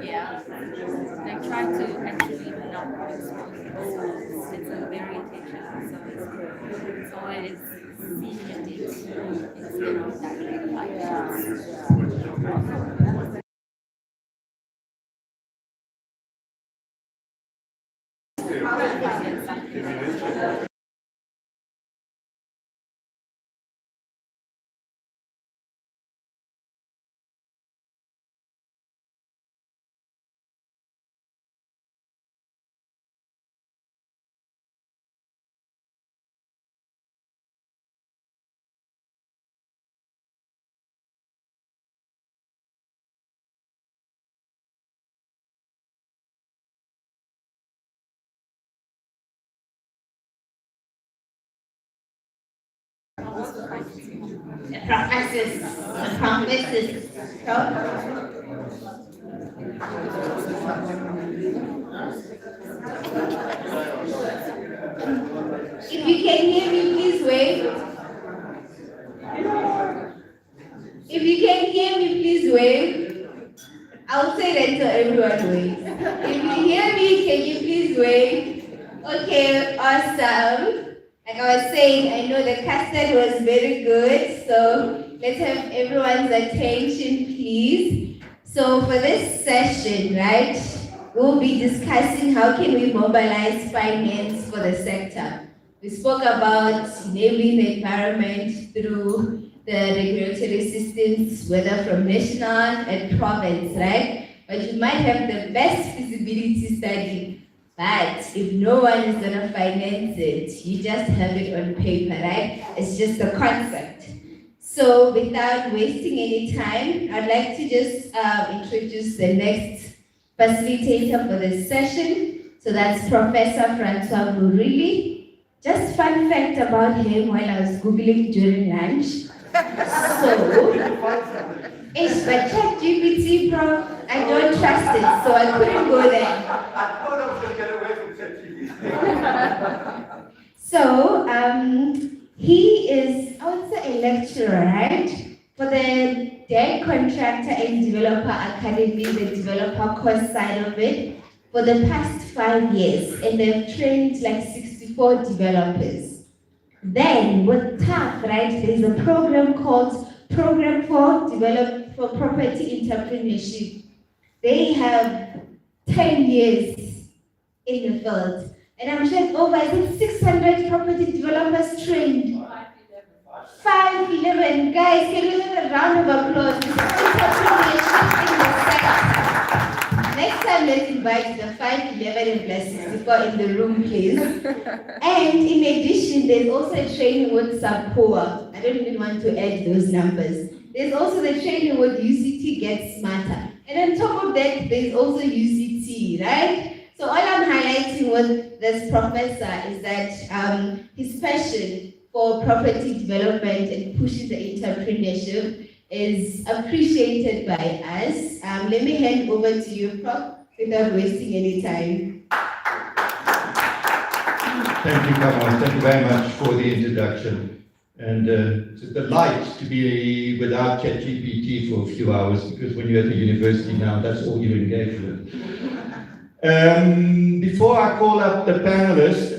Yeah, I try to actually not expose themselves. It's a very intentional, so always seeing it instead of direct The prophecies. If you can hear me, please wave. If you can hear me, please wave. I'll say that so everyone waves. If you hear me, can you please wave? Okay, awesome. Like I was saying, I know the custard was very good, so let's have everyone's attention, please. So for this session, right, we'll be discussing how can we mobilize finance for the sector. We spoke about enabling the environment through the regulatory systems, whether from national and province, right? But you might have the best feasibility study, but if no one is going to finance it, you just have it on paper, right? It's just a concept. So without wasting any time, I'd like to just introduce the next facilitator for this session. So that's Professor Francois Murilli. Just fun fact about him while I was Googling during lunch. So, it's but ChatGPT, bro, I don't trust it, so I couldn't go there. I thought I was going to get away from ChatGPT. So, he is, I would say, a lecturer, right? For the Debt Contractor and Developer Academy, the developer course side of it, for the past 5 years, and they've trained like 64 developers. Then, with TAF, right, there's a program called Program for Property Entrepreneurship. They have 10 years in the field. And I'm sure over 600 property developers trained. 511. Guys, can we have a round of applause? Entrepreneurship in the sector. Next time, let's invite the 511 and plus 64 in the room, please. And in addition, there's also a training with SAPOA. I don't even want to add those numbers. There's also the training with UCT Get Smarter. And on top of that, there's also UCT, right? So all I'm highlighting with this professor is that his passion for property development and pushing the entrepreneurship is appreciated by us. Let me hand over to you, Prof, without wasting any time. Thank you, Kamal. Thank you very much for the introduction. And it's a delight to be without ChatGPT for a few hours, because when you're at the university now, that's all you engage with. Before I call up the panelists,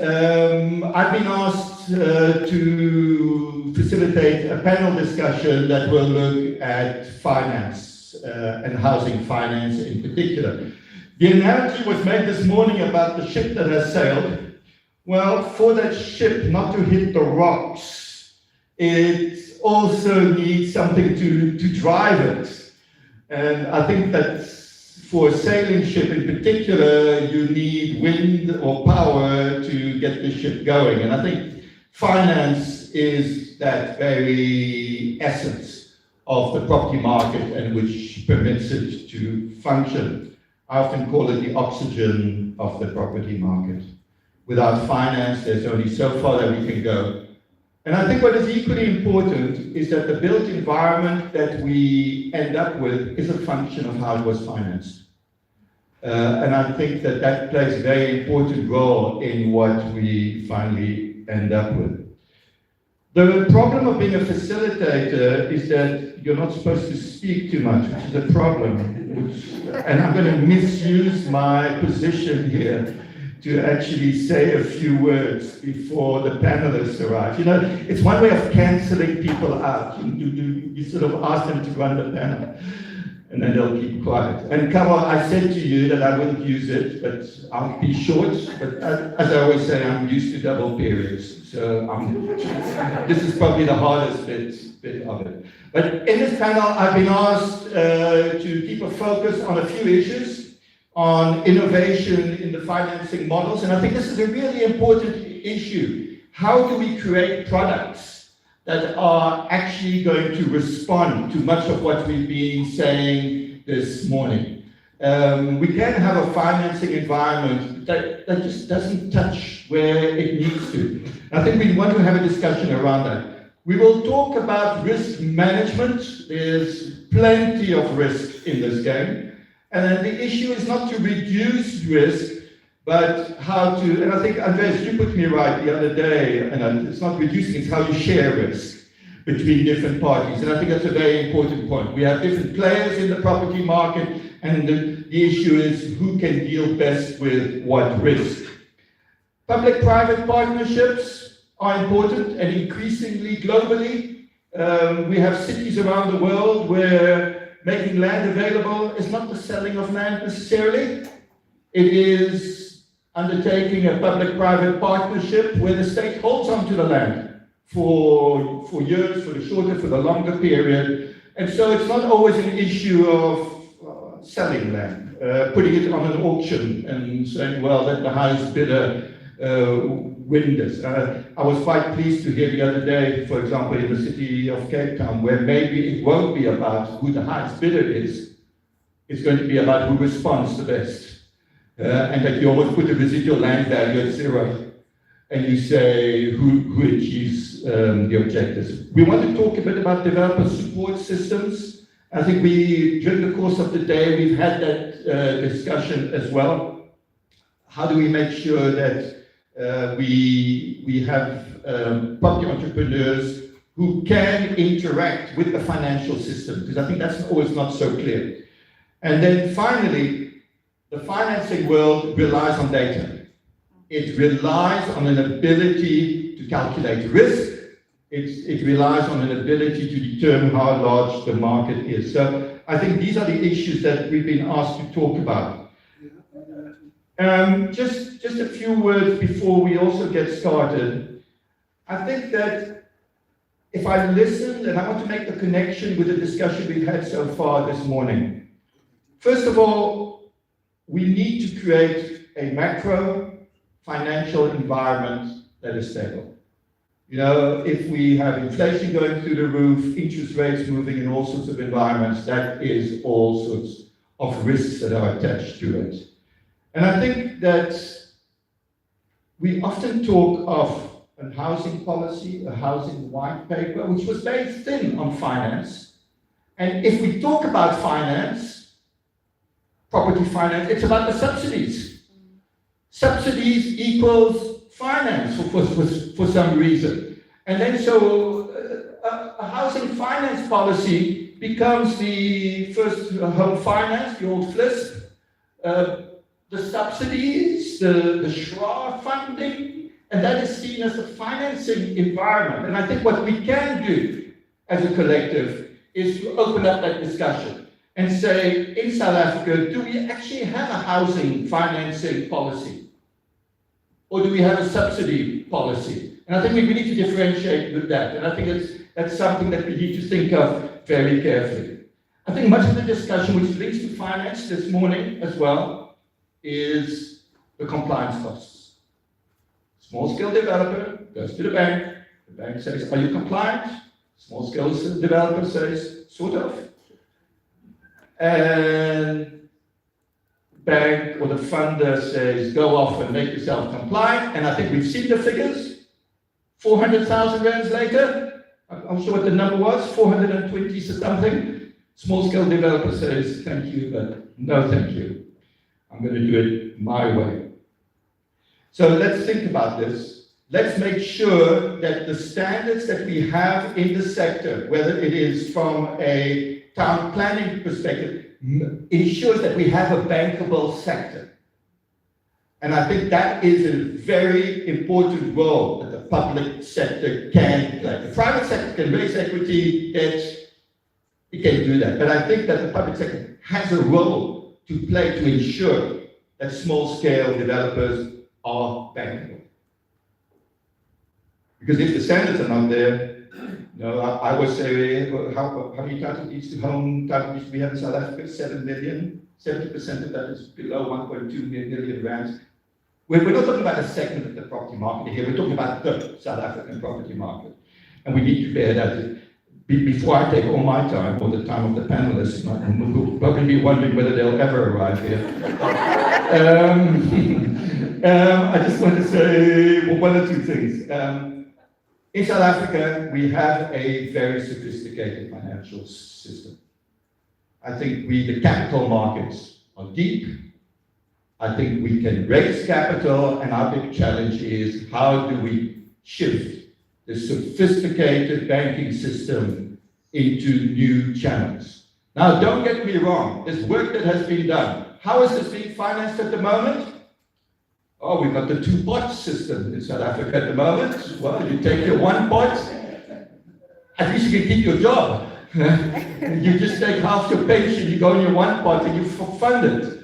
I've been asked to facilitate a panel discussion that will look at finance and housing finance in particular. The analogy was made this morning about the ship that has sailed. Well, for that ship not to hit the rocks, it also needs something to drive it. And I think that for a sailing ship in particular, you need wind or power to get the ship going. And I think finance is that very essence of the property market and which permits it to function. I often call it the oxygen of the property market. Without finance, there's only so far that we can go. And I think what is equally important is that the built environment that we end up with is a function of how it was financed. And I think that that plays a very important role in what we finally end up with. The problem of being a facilitator is that you're not supposed to speak too much, which is a problem. And I'm going to misuse my position here to actually say a few words before the panelists arrive. You know, it's one way of cancelling people out. You sort of ask them to run the panel, and then they'll keep quiet. And Carol, I said to you that I wouldn't use it, but I'll be short. But as I always say, I'm used to double periods. So this is probably the hardest bit of it. But in this panel, I've been asked to keep a focus on a few issues on innovation in the financing models. And I think this is a really important issue. How do we create products that are actually going to respond to much of what we've been saying this morning? We can have a financing environment that just doesn't touch where it needs to. I think we want to have a discussion around that. We will talk about risk management. There's plenty of risk in this game. And the issue is not to reduce risk, but how to, and I think, Andreas, you put me right the other day, and it's not reducing, it's how you share risk between different parties. And I think that's a very important point. We have different players in the property market, and the issue is who can deal best with what risk. Public-private partnerships are important, and increasingly globally. We have cities around the world where making land available is not the selling of land necessarily. It is undertaking a public-private partnership where the state holds onto the land for years, for the shorter, for the longer period. And so it's not always an issue of selling land, putting it on an auction and saying, well, let the highest bidder win this. I was quite pleased to hear the other day, for example, in the city of Cape Town, where maybe it won't be about who the highest bidder is, it's going to be about who responds the best. And that you almost put the residual land value at zero, and you say who achieves the objectives. We want to talk a bit about developer support systems. I think during the course of the day, we've had that discussion as well. How do we make sure that we have property entrepreneurs who can interact with the financial system? Because I think that's always not so clear. And then finally, the financing world relies on data. It relies on an ability to calculate risk. It relies on an ability to determine how large the market is. So I think these are the issues that we've been asked to talk about. Just a few words before we also get started. I think that if I listen, and I want to make the connection with the discussion we've had so far this morning. First of all, we need to create a macro financial environment that is stable. You know, if we have inflation going through the roof, interest rates moving in all sorts of environments, that is all sorts of risks that are attached to it. And I think that we often talk of a housing policy, a housing white paper, which was very thin on finance. And if we talk about finance, property finance, it's about the subsidies. Subsidies equals finance for some reason. And then so a housing finance policy becomes the first home finance, the old FLISP, the subsidies, the SHRA funding, and that is seen as the financing environment. And I think what we can do as a collective is to open up that discussion and say, in South Africa, do we actually have a housing financing policy? Or do we have a subsidy policy? And I think we need to differentiate with that. And I think that's something that we need to think of very carefully. I think much of the discussion, which links to finance this morning as well, is the compliance costs. Small-scale developer goes to the bank says, are you compliant? Small-scale developer says, sort of. And bank or the funder says, go off and make yourself compliant. And I think we've seen the figures. 400,000 rands later, I'm sure what the number was, 420 something. Small-scale developer says, thank you, but no thank you. I'm going to do it my way. So let's think about this. let's make sure that the standards that we have in the sector, whether it is from a town planning perspective, ensures that we have a bankable sector. And I think that is a very important role that the public sector can play. The private sector can raise equity, debt, it can do that. But I think that the public sector has a role to play to ensure that small-scale developers are bankable. Because if the standards are not there, I would say, how many title deeds to home title deeds we have in South Africa? 7 million. 70% of that is below 1.2 million rands. We're not talking about a segment of the property market here. We're talking about the South African property market. And we need to bear that. Before I take all my time, or the time of the panelists, we'll probably be wondering whether they'll ever arrive here. I just want to say one or two things. In South Africa, we have a very sophisticated financial system. I think the capital markets are deep. I think we can raise capital, and our big challenge is how do we shift the sophisticated banking system into new channels. Now, don't get me wrong, there's work that has been done. How is this being financed at the moment? Oh, we've got the 2-pot system in South Africa at the moment. Well, you take your 1 pot, at least you can keep your job. You just take half your pension, you go in your 1 pot and you fund it.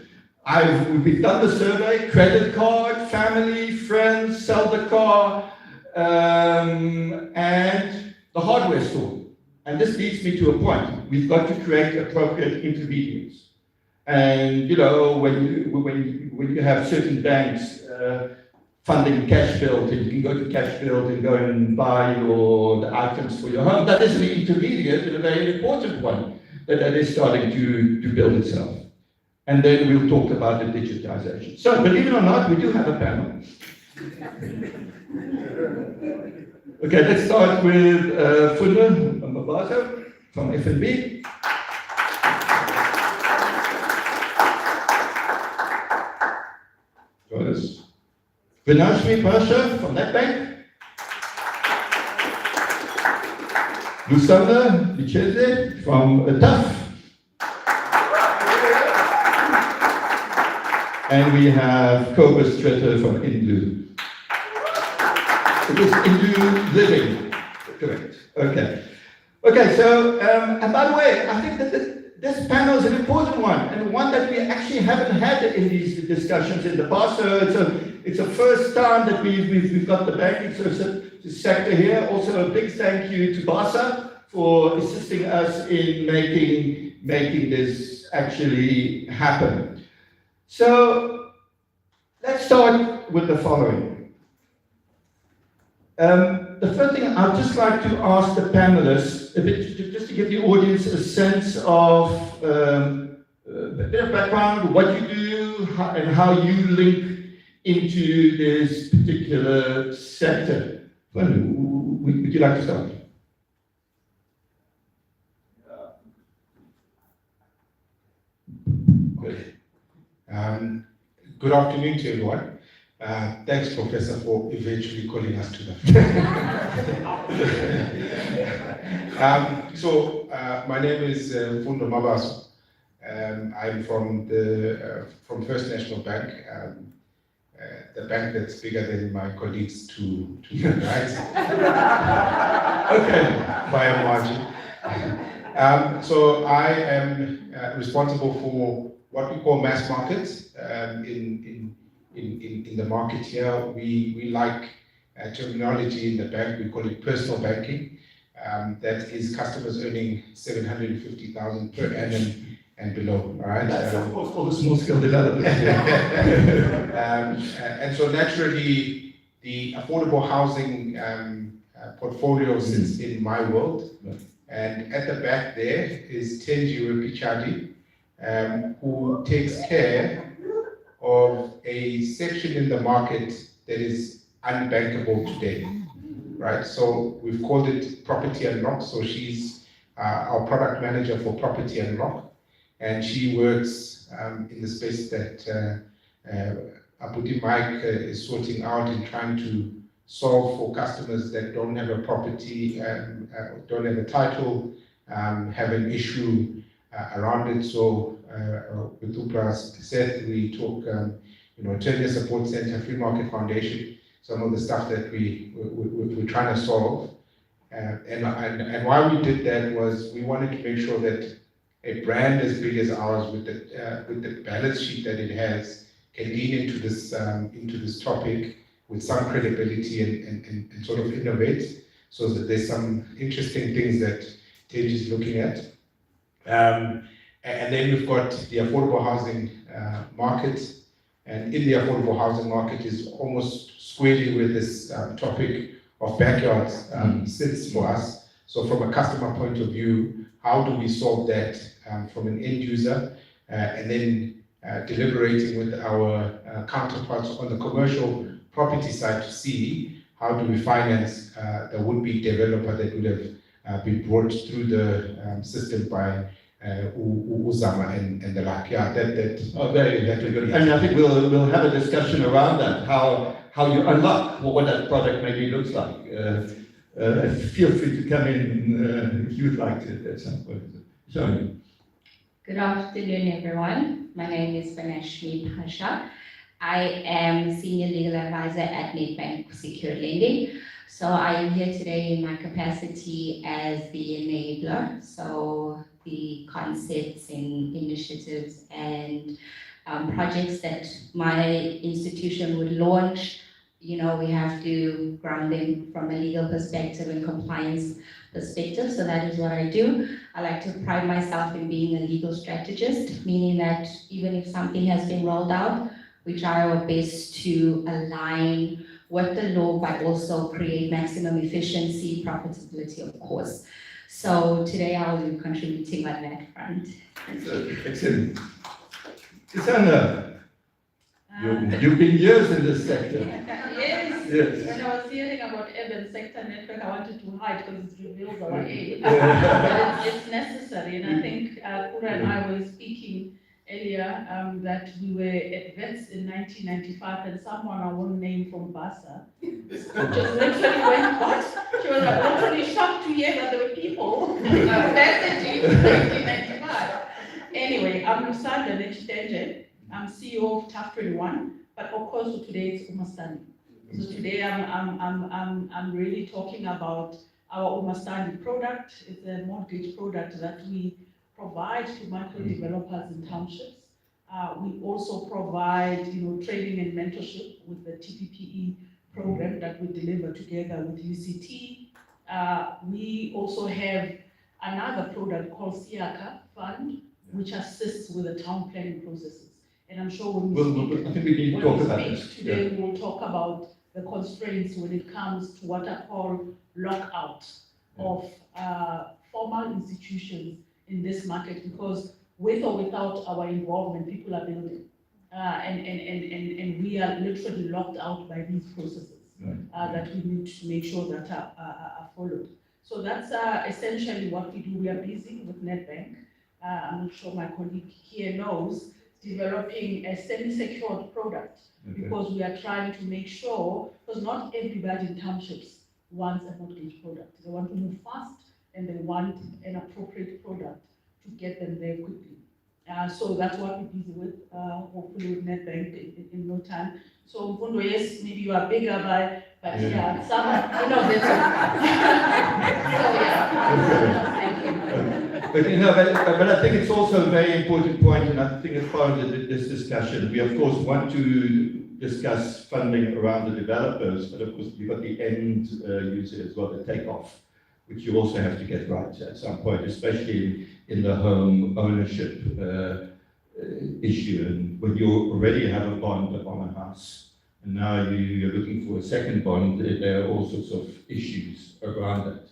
We've done the survey, credit card, family, friends, sell the car, and the hardware store. And this leads me to a point. We've got to create appropriate intermediaries. And when you have certain banks funding cash build, and you can go to cash build and go and buy the items for your home, that is an intermediate and a very important one that is starting to build itself. And then we'll talk about the digitization. So, believe it or not, we do have a panel. Okay, let's start with Fundo Mabazo from FNB. Vinashmi Pasha from NetBank. Lusanda Micheze from TAF. And we have Cobus Tretter from Indu. It is Indu Living, correct? Okay. Okay, so, and by the way, I think that this panel is an important one, and one that we actually haven't had in these discussions in the past. So it's a first time that we've got the banking sector here. Also, a big thank you to BASA for assisting us in making this actually happen. So let's start with the following. The first thing I'd just like to ask the panelists, just to give the audience a sense of a bit of background, what you do, and how you link into this particular sector. Would you like to start? Good afternoon to everyone. Thanks, Professor, for eventually calling us to that. My name is Fundo Mabaso. I'm from First National Bank, the bank that's bigger than my colleagues to my right. Okay, by a margin. So I am responsible for what we call mass markets in the market here. We like terminology in the bank, we call it personal banking. That is customers earning 750,000 per annum and below. All right. That's of course all the small scale developers. And so naturally, the affordable housing portfolio sits in my world. And at the back there is Tenjiwe Pichadi, who takes care of a section in the market that is unbankable today, right? So we've called it Property Unlock. So she's our product manager for Property Unlock, and she works in the space that Abuti Mike is sorting out and trying to solve for customers that don't have a property, don't have a title, have an issue around it. So with UPRA's Seth, we talk, Turner Support Center, Free Market Foundation, some of the stuff that we're trying to solve. And why we did that was we wanted to make sure that a brand as big as ours, with the balance sheet that it has, can lean into this topic with some credibility and sort of innovate, so that there's some interesting things that Tej is looking at. And then we've got the affordable housing market, and in the affordable housing market is almost squarely where this topic of backyards sits for us. So from a customer point of view, how do we solve that from an end user, and then deliberating with our counterparts on the commercial property side to see how do we finance the would-be developer that would have been brought through the system by Uzama and the like. Yeah, very good. And I think we'll have a discussion around that, how you unlock what that product maybe looks like. Feel free to come in if you'd like to at some point. Sorry. Good afternoon, everyone. My name is Banashmi Pasha. I am Senior Legal Advisor at Nedbank Secure Lending. So I am here today in my capacity as the enabler. So the concepts and initiatives and projects that my institution would launch, we have to ground them from a legal perspective and compliance perspective. So that is what I do. I like to pride myself in being a legal strategist, meaning that even if something has been rolled out, we try our best to align with the law, but also create maximum efficiency, profitability, of course. So today I will be contributing on that front. Excellent. Isana, you've been years in this sector. Yes. When I was hearing about urban sector network, I wanted to hide because it reveals our age. But it's necessary, and I think Kura and I were speaking earlier that we were at VETS in 1995, and someone I won't name from Basa just literally went, what? She was like, literally shocked to hear that there were people messaging in 1995. Anyway, I'm Sandra Nechitenje. I'm CEO of TAF 21, but of course for today it's Umastani. So today I'm really talking about our Umastani product. It's a mortgage product that we provide to micro developers in townships. We also provide, training and mentorship with the TPPE program that we deliver together with UCT. We also have another product called Siaka Fund, which assists with the town planning processes. And I'm sure when we I think we need to talk about this. Today, we will talk about the constraints when it comes to what I call lockout of formal institutions in this market, because with or without our involvement, people are building. And we are literally locked out by these processes that we need to make sure that are followed. So that's essentially what we do. We are busy with Nedbank. I'm not sure my colleague here knows, developing a semi-secured product, because we are trying to make sure, because not everybody in townships wants a mortgage product. They want to move fast and they want an appropriate product to get them there quickly. So that's what we're busy with, hopefully with Nedbank in no time. So Mfundo, yes, maybe you are bigger but yeah, some innovative. So yeah, thank you. But I think it's also a very important point, and I think as part of this discussion, we of course want to discuss funding around the developers, but of course you've got the end user as well, the takeoff, which you also have to get right at some point, especially in the home ownership issue. And when you already have a bond on a house, and now you're looking for a second bond, there are all sorts of issues around that.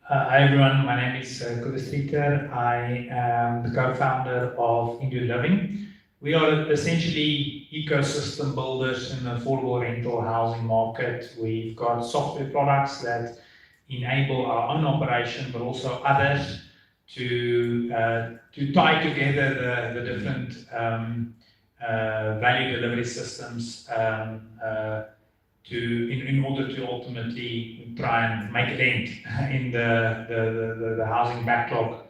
Hi everyone, my name is Kobus Thieter. I am the co-founder of Indu Living. We are essentially ecosystem builders in the affordable rental housing market. We've got software products that enable our own operation, but also others to tie together the different value delivery systems in order to ultimately try and make a dent in the housing backlog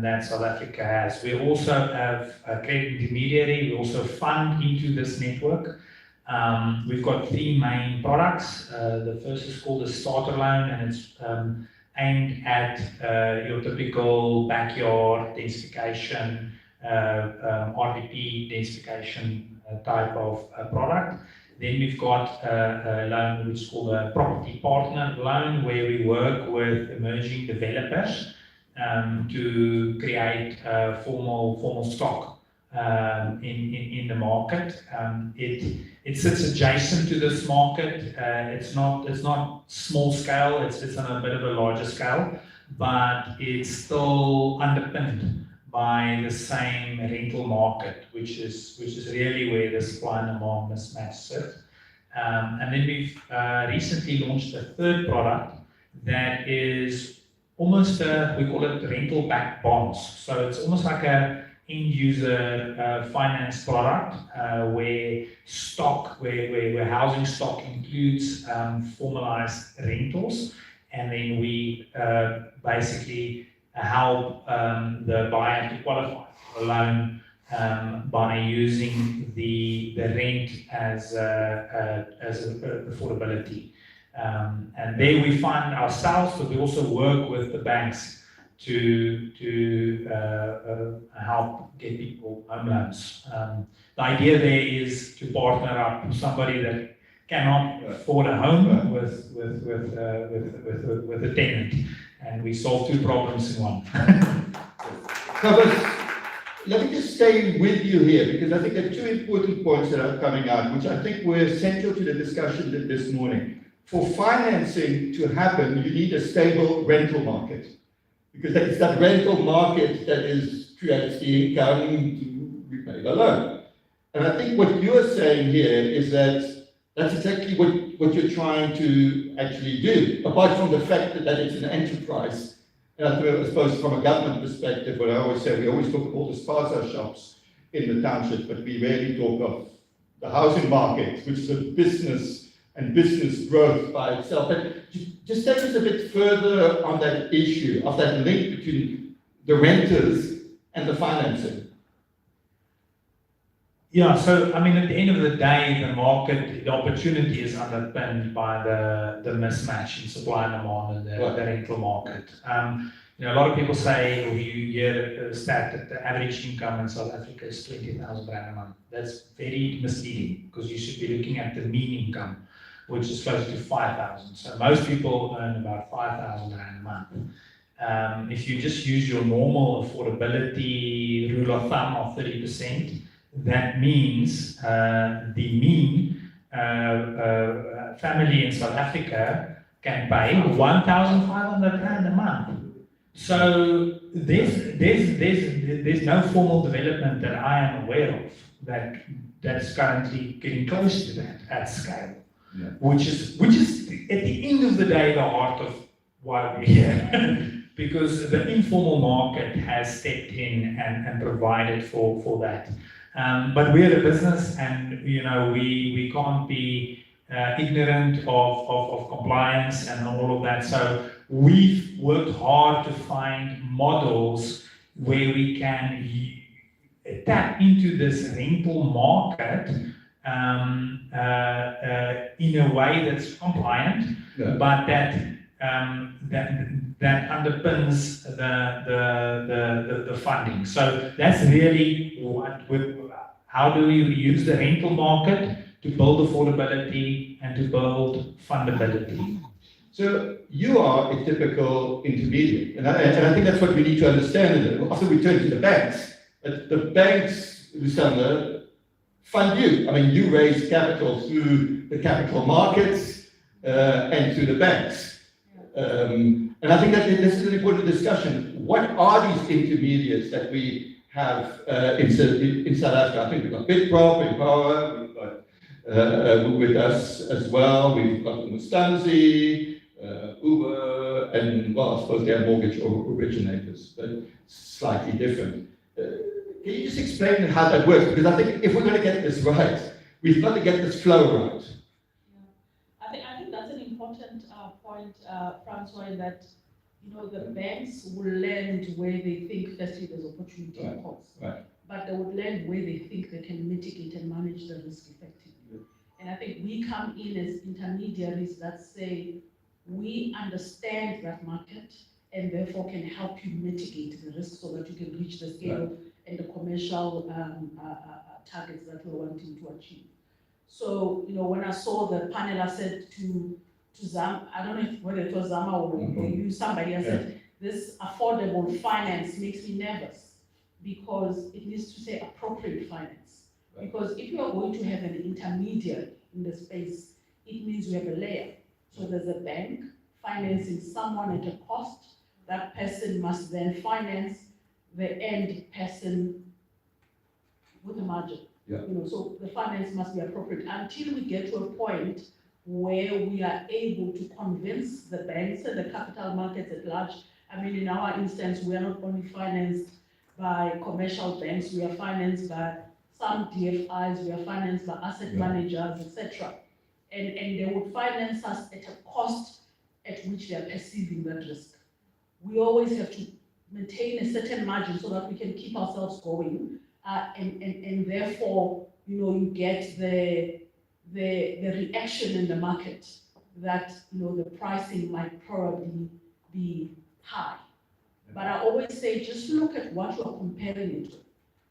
that South Africa has. We also have a credit intermediary. We also fund into this network. We've got three main products. The first is called a starter loan, and it's aimed at your typical backyard densification, RDP densification type of product. Then we've got a loan which is called a property partner loan, where we work with emerging developers to create formal stock in the market. It sits adjacent to this market. It's not small scale. It's on a bit of a larger scale, but it's still underpinned by the same rental market, which is really where the supply and demand mismatch sits. And then we've recently launched a third product that is almost we call it rental-backed bonds. So it's almost like a end-user finance product where housing stock includes formalized rentals, and then we basically help the buyer to qualify for a loan by using the rent as affordability. And there we fund ourselves, but we also work with the banks to help get people home loans. The idea there is to partner up with somebody that cannot afford a home with a tenant, and we solve two problems in one. Let me just stay with you here, because I think there are two important points that are coming out, which I think were central to the discussion this morning. For financing to happen, you need a stable rental market, because it's that rental market that creates the income to repay the loan. And I think what you're saying here is that that's exactly what you're trying to actually do, apart from the fact that it's an enterprise. And I suppose from a government perspective, what I always say, we always talk of all the spaza shops in the township, but we rarely talk of the housing market, which is a business and business growth by itself. But just take us a bit further on that issue of that link between the renters and the financing. Yeah, so I mean, at the end of the day, the opportunity is underpinned by the mismatch in supply and demand in the rental market. A lot of people say, or you hear a stat that the average income in South Africa is 20,000 rand a month. That's very misleading, because you should be looking at the mean income, which is close to 5,000. So most people earn about 5,000 rand a month. If you just use your normal affordability rule of thumb of 30%, that means the mean family in South Africa can pay 1,500 rand a month. So there's no formal development that I am aware of that's currently getting close to that at scale. Yeah. Which is at the end of the day the heart of why we're here. Because the informal market has stepped in and provided for that. But we're a business, and we can't be ignorant of compliance and all of that. So we've worked hard to find models where we can tap into this rental market in a way that's compliant, but that underpins the funding. So that's really how do we use the rental market to build affordability and to build fundability. So you are a typical intermediary, and I think that's what we need to understand. After we turn to the banks, the banks, Lucinda, fund you. I mean, you raise capital through the capital markets and through the banks. And I think that this is an important discussion. What are these intermediates that we have in South Africa? I think we've got Bidprop, Empower, we've got with us as well, we've got Mustanzi, Uber, and well, I suppose they're mortgage originators, but slightly different. Can you just explain how that works? Because I think if we're going to get this right, we've got to get this flow right. Francois, in that, the banks will lend where they think firstly there's opportunity, of course. Right. But they would lend where they think they can mitigate and manage the risk effectively. And I think we come in as intermediaries that say, we understand that market and therefore can help you mitigate the risk so that you can reach the scale and the commercial targets that we're wanting to achieve. So, when I saw the panel, I said to Zam, I don't know whether it was Zama or you, somebody, I said, this affordable finance makes me nervous because it needs to say appropriate finance. Because if you are going to have an intermediary in the space, it means you have a layer. So there's a bank financing someone at a cost. That person must then finance the end person with a margin. So the finance must be appropriate until we get to a point where we are able to convince the banks and the capital markets at large. I mean, in our instance, we are not only financed by commercial banks, we are financed by some DFIs, we are financed by asset managers, etc. And they would finance us at a cost at which they are perceiving that risk. We always have to maintain a certain margin so that we can keep ourselves going, and therefore, you get the reaction in the market that, the pricing might probably be high. But I always say, just look at what you're comparing it to,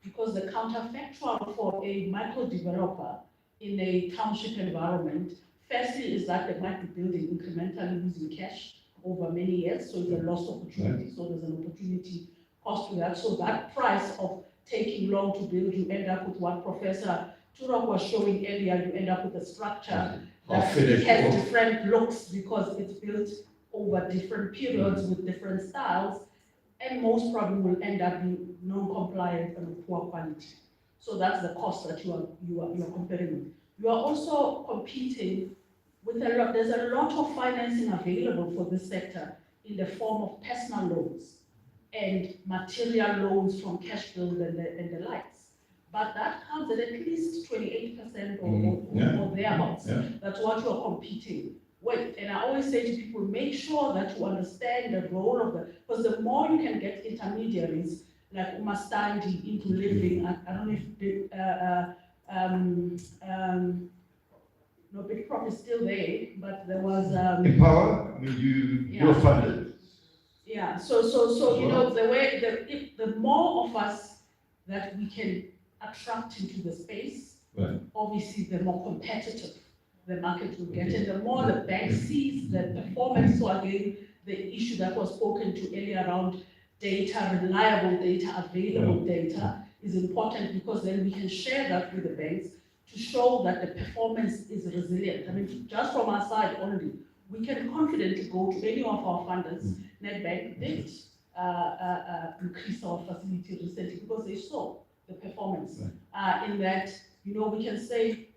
because the counterfactual for a micro developer in a township environment, firstly, is that they might be building incrementally using cash over many years, so it's a lost opportunity, so there's an opportunity cost to that. So that price of taking long to build, you end up with what Professor Turok was showing earlier, you end up with a structure that has different looks because it's built over different periods with different styles, and most probably will end up being non-compliant and of poor quality. So that's the cost that you are comparing with. You are also competing with there's a lot of financing available for this sector in the form of personal loans and material loans from cash build and the likes. But that comes at least 28% or thereabouts. That's what you are competing with. And I always say to people, make sure that you understand the role of because the more you can get intermediaries like Umastandi into living, I don't know if no, Big Prop is still there, but there was Empower. I mean, you're funded. Yeah. So the more of us that we can attract into the space, obviously the more competitive the market will get, and the more the bank sees the performance. So again, the issue that was spoken to earlier around data, reliable data, available data is important, because then we can share that with the banks to show that the performance is resilient. I mean, just from our side only, we can confidently go to any of our funders. Nedbank did increase our facility recently because they saw the performance. In that, we can say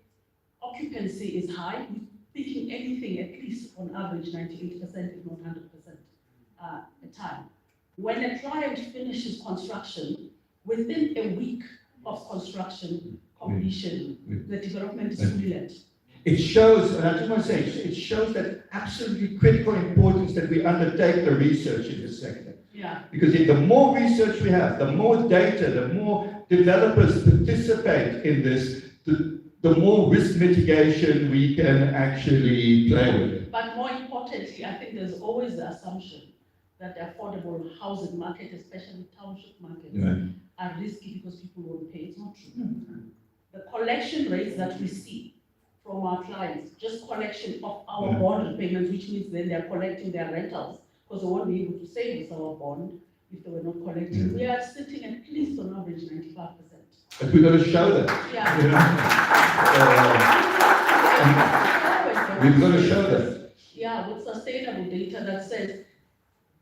occupancy is high. We're speaking anything at least on average 98%, if not 100% a time. When a client finishes construction, within a week of construction completion, the development is fully let. It shows, and I just want to say, it shows that absolutely critical importance that we undertake the research in this sector. Yeah. Because the more research we have, the more data, the more developers participate in this, the more risk mitigation we can actually play with. But more importantly, I think there's always the assumption that the affordable housing market, especially township markets, are risky because people won't pay. It's not true. The collection rates that we see from our clients, just collection of our bond repayments, which means then they're collecting their rentals, because they won't be able to save with our bond if they were not collecting. We are sitting at least on average 95%. But we've got to show that. We've got to show that. Yeah, with sustainable data that says,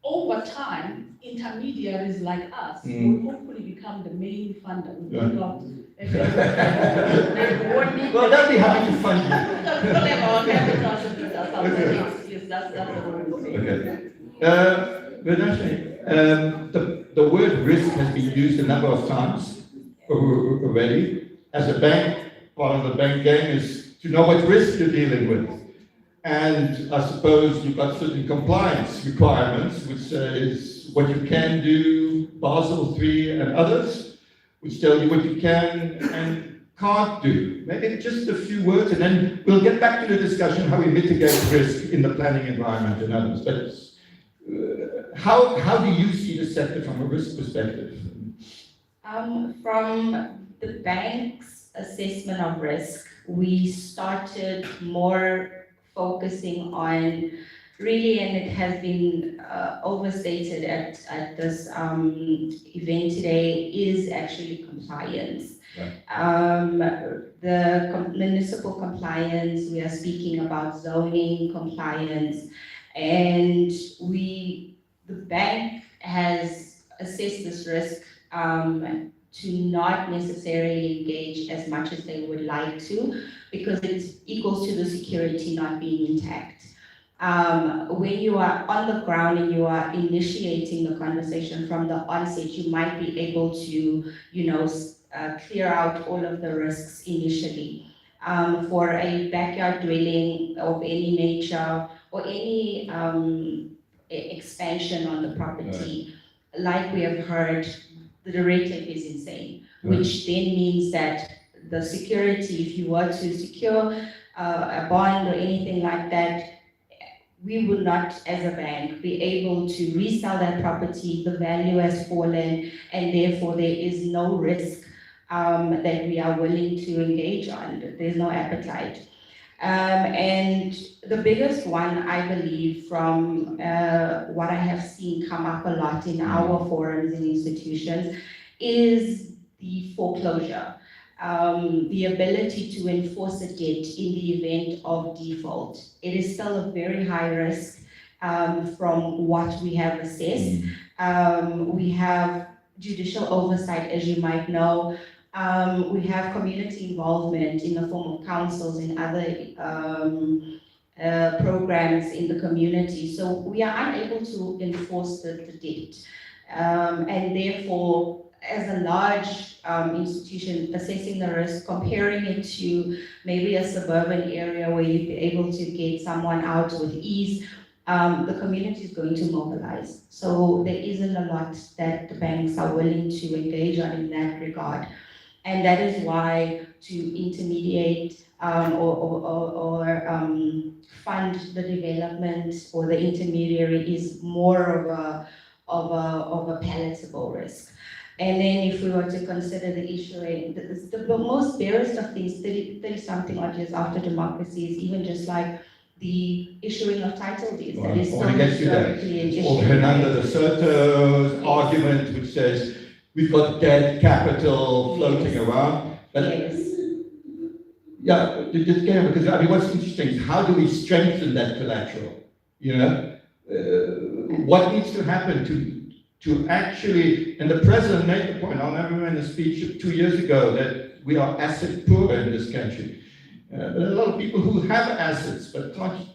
over time, intermediaries like us will hopefully become the main funder. Well, they'll be happy to fund you. Yes, that's the word. Okay. The word risk has been used a number of times already. As a bank, part of the bank game is to know what risk you're dealing with. And I suppose you've got certain compliance requirements, which says what you can do, Basel III and others, which tell you what you can and can't do. Maybe just a few words, and then we'll get back to the discussion how we mitigate risk in the planning environment and others. But how do you see the sector from a risk perspective? From the bank's assessment of risk, we started more focusing on really, and it has been overstated at this event today, is actually compliance. Right. The municipal compliance, we are speaking about zoning compliance, and the bank has assessed this risk to not necessarily engage as much as they would like to, because it equals to the security not being intact. When you are on the ground and you are initiating the conversation from the onset, you might be able to, clear out all of the risks initially. For a backyard dwelling of any nature or any expansion on the property, like we have heard, the red tape is insane, which then means that the security, if you were to secure a bond or anything like that, we would not, as a bank, be able to resell that property. The value has fallen, and therefore there is no risk that we are willing to engage on. There's no appetite. And the biggest one, I believe, from what I have seen come up a lot in our forums and institutions, is the foreclosure. The ability to enforce a debt in the event of default. It is still a very high risk from what we have assessed. We have judicial oversight, as you might know. We have community involvement in the form of councils and other programs in the community. So we are unable to enforce the debt. And therefore, as a large institution, assessing the risk, comparing it to maybe a suburban area where you'd be able to get someone out with ease, the community is going to mobilize. So there isn't a lot that the banks are willing to engage on in that regard. And that is why to intermediate or fund the development or the intermediary is more of a palatable risk. And then if we were to consider the issuing, the most barest of things, 30-something odd years after democracy, is even just like the issuing of title deeds. That is still historically an issue. Or Hernando de Soto's argument, which says we've got dead capital floating around. But yeah, because I mean, what's interesting is how do we strengthen that collateral? What needs to happen to actually, and the president made the point, I'll never remember the speech 2 years ago, that we are asset poor in this country. There are a lot of people who have assets but can't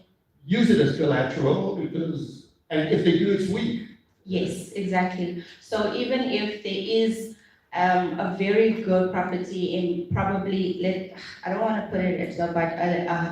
use it as collateral because, and if they do, it's weak. Yes, exactly. So even if there is a very good property in probably, I don't want to put it as but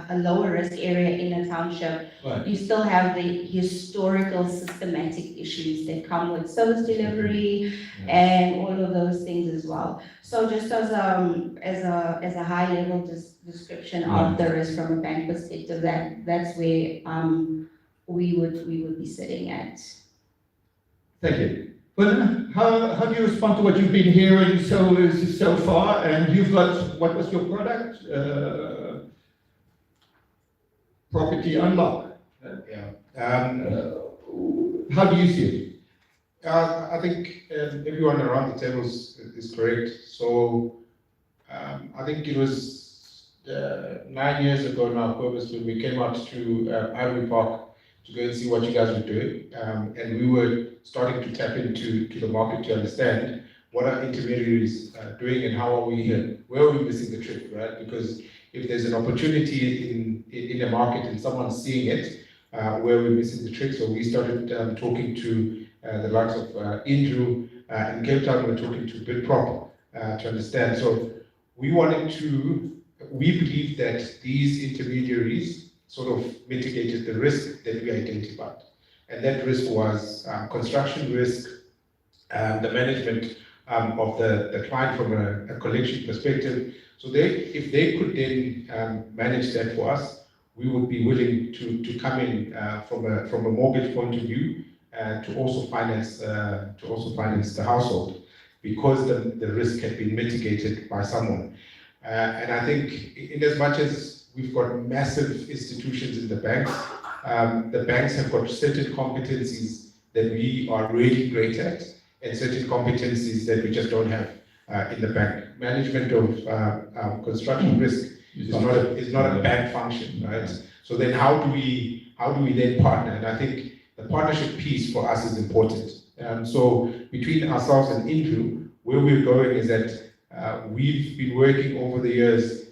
a lower risk area in a township, Right. you still have the historical systematic issues that come with service delivery and all of those things as well. So just as a high level description of the risk from a bank perspective, that's where we would be sitting at. Thank you. Well, how do you respond to what you've been hearing so far? And you've got, what was your product? Property Unlock. How do you see it? I think everyone around the table is correct. So I think it was 9 years ago now, Cobus, when we came out to Ivory Park to go and see what you guys were doing. And we were starting to tap into the market to understand what are intermediaries doing and how are we, where are we missing the trick, right? Because if there's an opportunity in a market and someone's seeing it, where we're missing the trick. So we started talking to the likes of Indru, in Cape Town we were talking to Bidprop to understand. So we believe that these intermediaries sort of mitigated the risk that we identified. And that risk was construction risk, the management of the client from a collection perspective. So if they could then manage that for us, we would be willing to come in from a mortgage point of view to also finance the household, because the risk had been mitigated by someone. And I think in as much as we've got massive institutions in the banks have got certain competencies that we are really great at, and certain competencies that we just don't have in the bank. Management of construction risk is not a bank function, right? So then how do we then partner? And I think the partnership piece for us is important. So between ourselves and Indru, where we're going is that we've been working over the years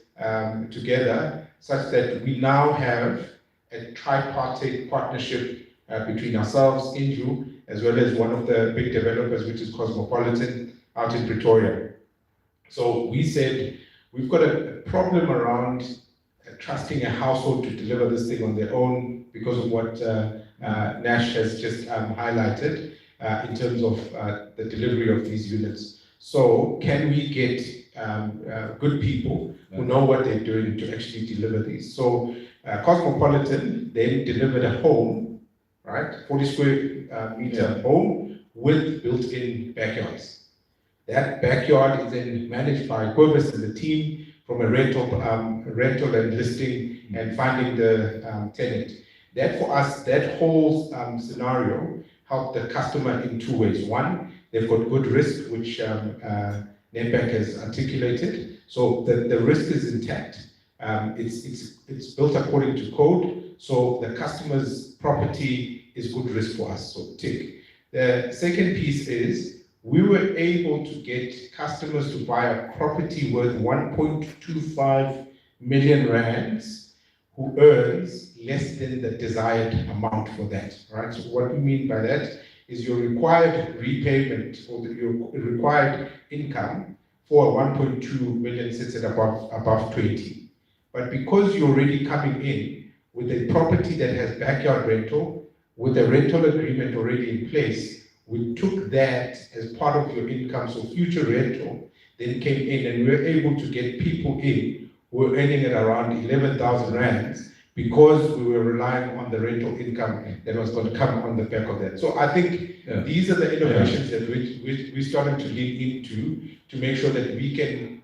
together, such that we now have a tripartite partnership between ourselves, Indru, as well as one of the big developers, which is Cosmopolitan, out in Pretoria. So we said, we've got a problem around trusting a household to deliver this thing on their own because of what Nash has just highlighted in terms of the delivery of these units. So can we get good people who know what they're doing to actually deliver these? So Cosmopolitan then delivered a home, right? 40 square meter home with built-in backyards. That backyard is then managed by Quibus and the team from a rental and listing and finding the tenant. That for us, that whole scenario helped the customer in two ways. One, they've got good risk, which Nedbank has articulated. So the risk is intact. It's built according to code. So the customer's property is good risk for us. So tick. The second piece is we were able to get customers to buy a property worth 1.25 million rands who earns less than the desired amount for that, right? So what we mean by that is your required repayment or your required income for 1.2 million sits at above 20. But because you're already coming in with a property that has backyard rental, with a rental agreement already in place, we took that as part of your income, so future rental then came in, and we were able to get people in who were earning at around 11,000 rands because we were relying on the rental income that was going to come on the back of that. So I think these are the innovations that we started to lean into to make sure that we can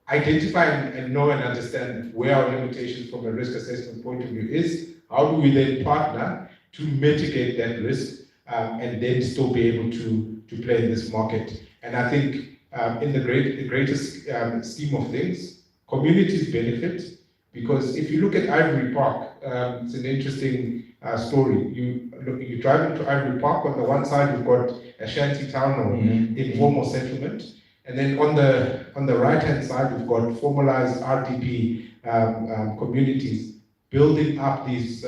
identify and know and understand where our limitations from a risk assessment point of view is. How do we then partner to mitigate that risk and then still be able to play in this market? And I think in the greatest scheme of things, communities benefit, because if you look at Ivory Park, it's an interesting story. You drive into Ivory Park, on the one side you've got a shanty town or informal settlement, and then on the right-hand side we've got formalized RDP communities building up these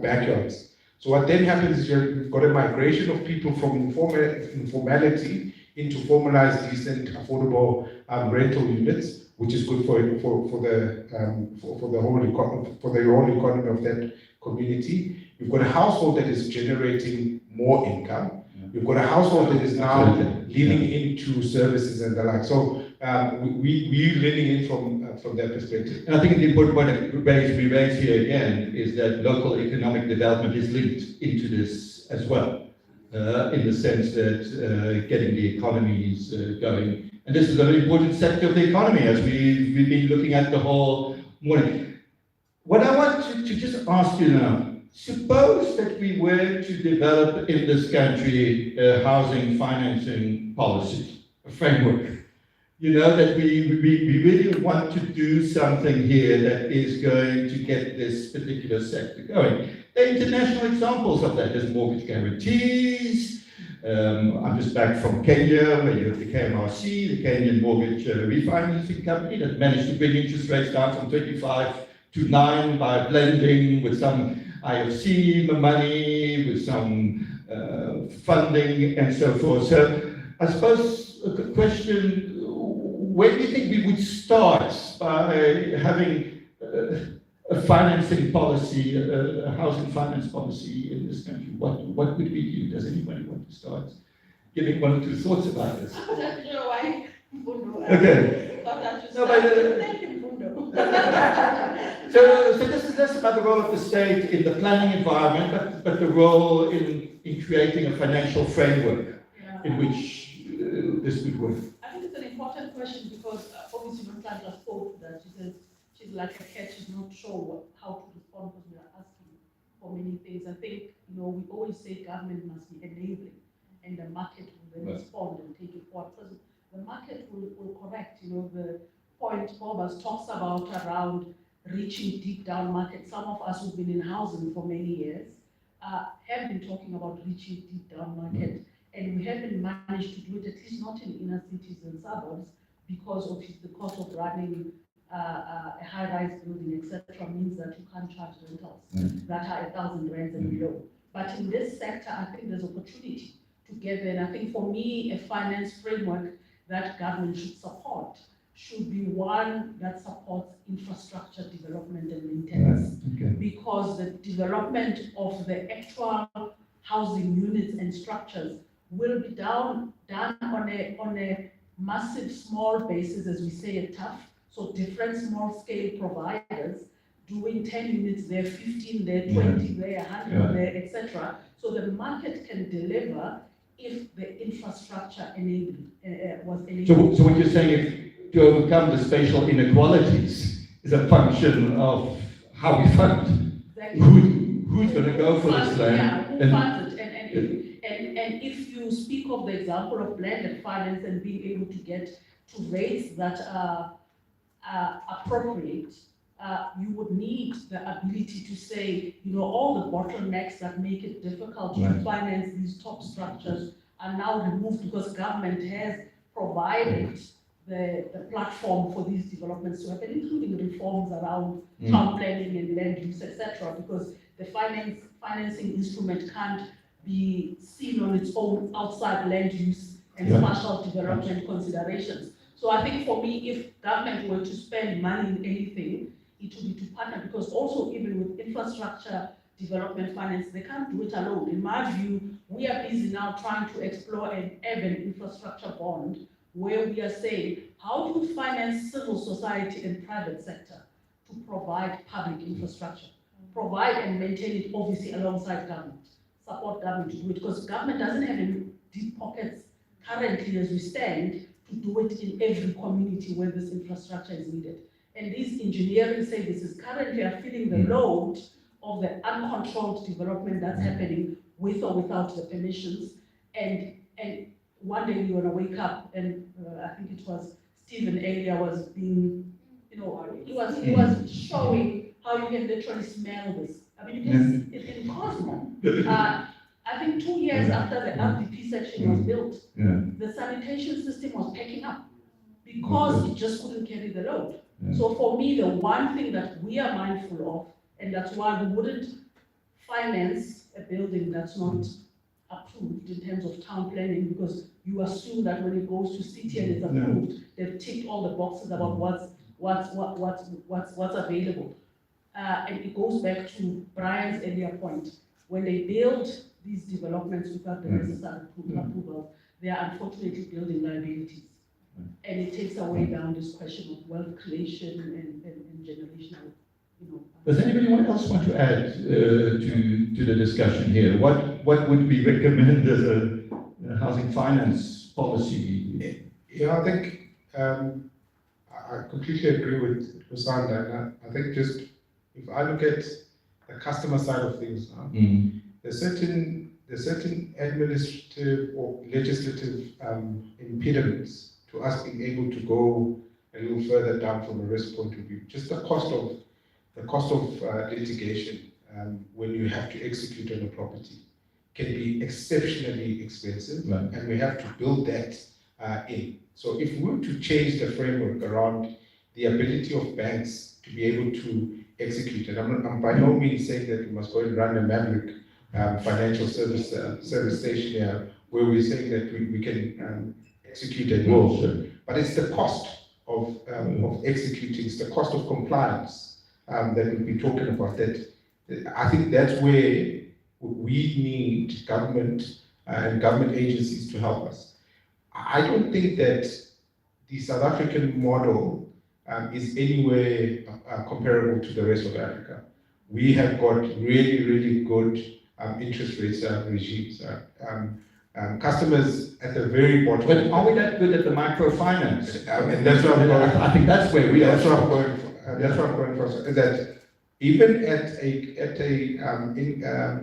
backyards. So what then happens is you've got a migration of people from informality into formalized, decent, affordable rental units, which is good for the whole economy of that community. You've got a household that is generating more income. You've got a household that is now leaning into services and the like. So we're leaning in from that perspective. And I think the important point we raise here again is that local economic development is linked into this as well, in the sense that getting the economies going. And this is a very important sector of the economy, as we've been looking at the whole morning. What I want to just ask you now, suppose that we were to develop in this country a housing financing policy, a framework. You know, that we really want to do something here that is going to get this particular sector going. There are international examples of that. There's mortgage guarantees. I'm just back from Kenya, where you have the KMRC, the Kenyan Mortgage Refinancing Company, that managed to bring interest rates down from 25 to 9 by blending with some IFC money, with some funding and so forth. So I suppose a question, where do you think we would start by having a financing policy, a housing finance policy in this country, what would we do? Does anybody want to start giving one or two thoughts about this? I'm not sure why Mfundo. Okay. Thought that you No, but, started. Thank you, Mfundo. So this is less about the role of the state in the planning environment, but the role in creating a financial framework Yeah. in which this would work. I think it's an important question because obviously when Sandra spoke that she says she's like a cat, she's not sure how to respond because we are asking for many things. I think, we always say government must be enabling and the market will then Right. respond and take it forward. Because the market will correct, the point Bobbers talks about around reaching deep down market. Some of us who've been in housing for many years have been talking about reaching deep down market. And we haven't managed to do it, at least not in inner cities and suburbs, because of the cost of running a high-rise building, etc., means that you can't charge rentals that are 1,000 rands and below. But in this sector, I think there's opportunity to get there. And I think for me, a finance framework that government should support should be one that supports infrastructure development and maintenance. Okay. Because the development of the actual housing units and structures will be done on a massive small basis, as we say at TAF. So different small scale providers doing 10 units there, 15 there, 20 there, 100 there, etc. So the market can deliver if the infrastructure was enabled. So what you're saying is to overcome the spatial inequalities is a function of how we fund. Exactly. Who's going to go for this land? Yeah, who funds it? And if you speak of the example of blended finance and being able to get to rates that are appropriate, you would need the ability to say, all the bottlenecks that make it difficult to finance these top structures are now removed because government has provided the platform for these developments to happen, including reforms around town planning and land use, etc. Because the financing instrument can't be seen on its own outside land use and spatial development considerations. So I think for me, if government were to spend money in anything, it would be to partner, because also even with infrastructure development finance, they can't do it alone. In my view, we are busy now trying to explore an urban infrastructure bond where we are saying, how do we finance civil society and private sector to provide public infrastructure? Provide and maintain it obviously alongside government. Support government to do it, because government doesn't have any deep pockets currently as we stand to do it in every community where this infrastructure is needed. And these engineering services currently are feeling the load of the uncontrolled development that's happening with or without the permissions. And one day you're gonna wake up and I think it was Stephen earlier was being, he was showing how you can literally smell this. I mean, you can see it in Cosmo. I think 2 years after the RDP section was built, the sanitation system was picking up because it just couldn't carry the load. So for me, the one thing that we are mindful of, and that's why we wouldn't finance a building that's not approved in terms of town planning, because you assume that when it goes to city and it's approved, they've ticked all the boxes about what's available. And it goes back to Brian's earlier point. When they build these developments without the necessary approvals, they are unfortunately building liabilities. And it takes away down this question of wealth creation and generational, Does anyone else want to add to the discussion here? What would we recommend as a housing finance policy? Yeah, I think I completely agree with Rosanda. I think just if I look at the customer side of things now, there's certain administrative or legislative impediments to us being able to go a little further down from a risk point of view. Just the cost of litigation when you have to execute on a property can be exceptionally expensive, and we have to build that in. So if we were to change the framework around the ability of banks to be able to execute, and I'm by no means saying that we must go and run a maverick financial service station here, where we're saying that we can execute a law, but it's the cost of executing, it's the cost of compliance that we've been talking about, that I think that's where we need government and government agencies to help us. I don't think that the South African model is anywhere comparable to the rest of Africa. We have got really, really good interest rates regimes. Customers at the very bottom. But are we that good at the microfinance? And that's what I'm going. I think that's where we are. That's what I'm going for. That's what I'm going for. That even at a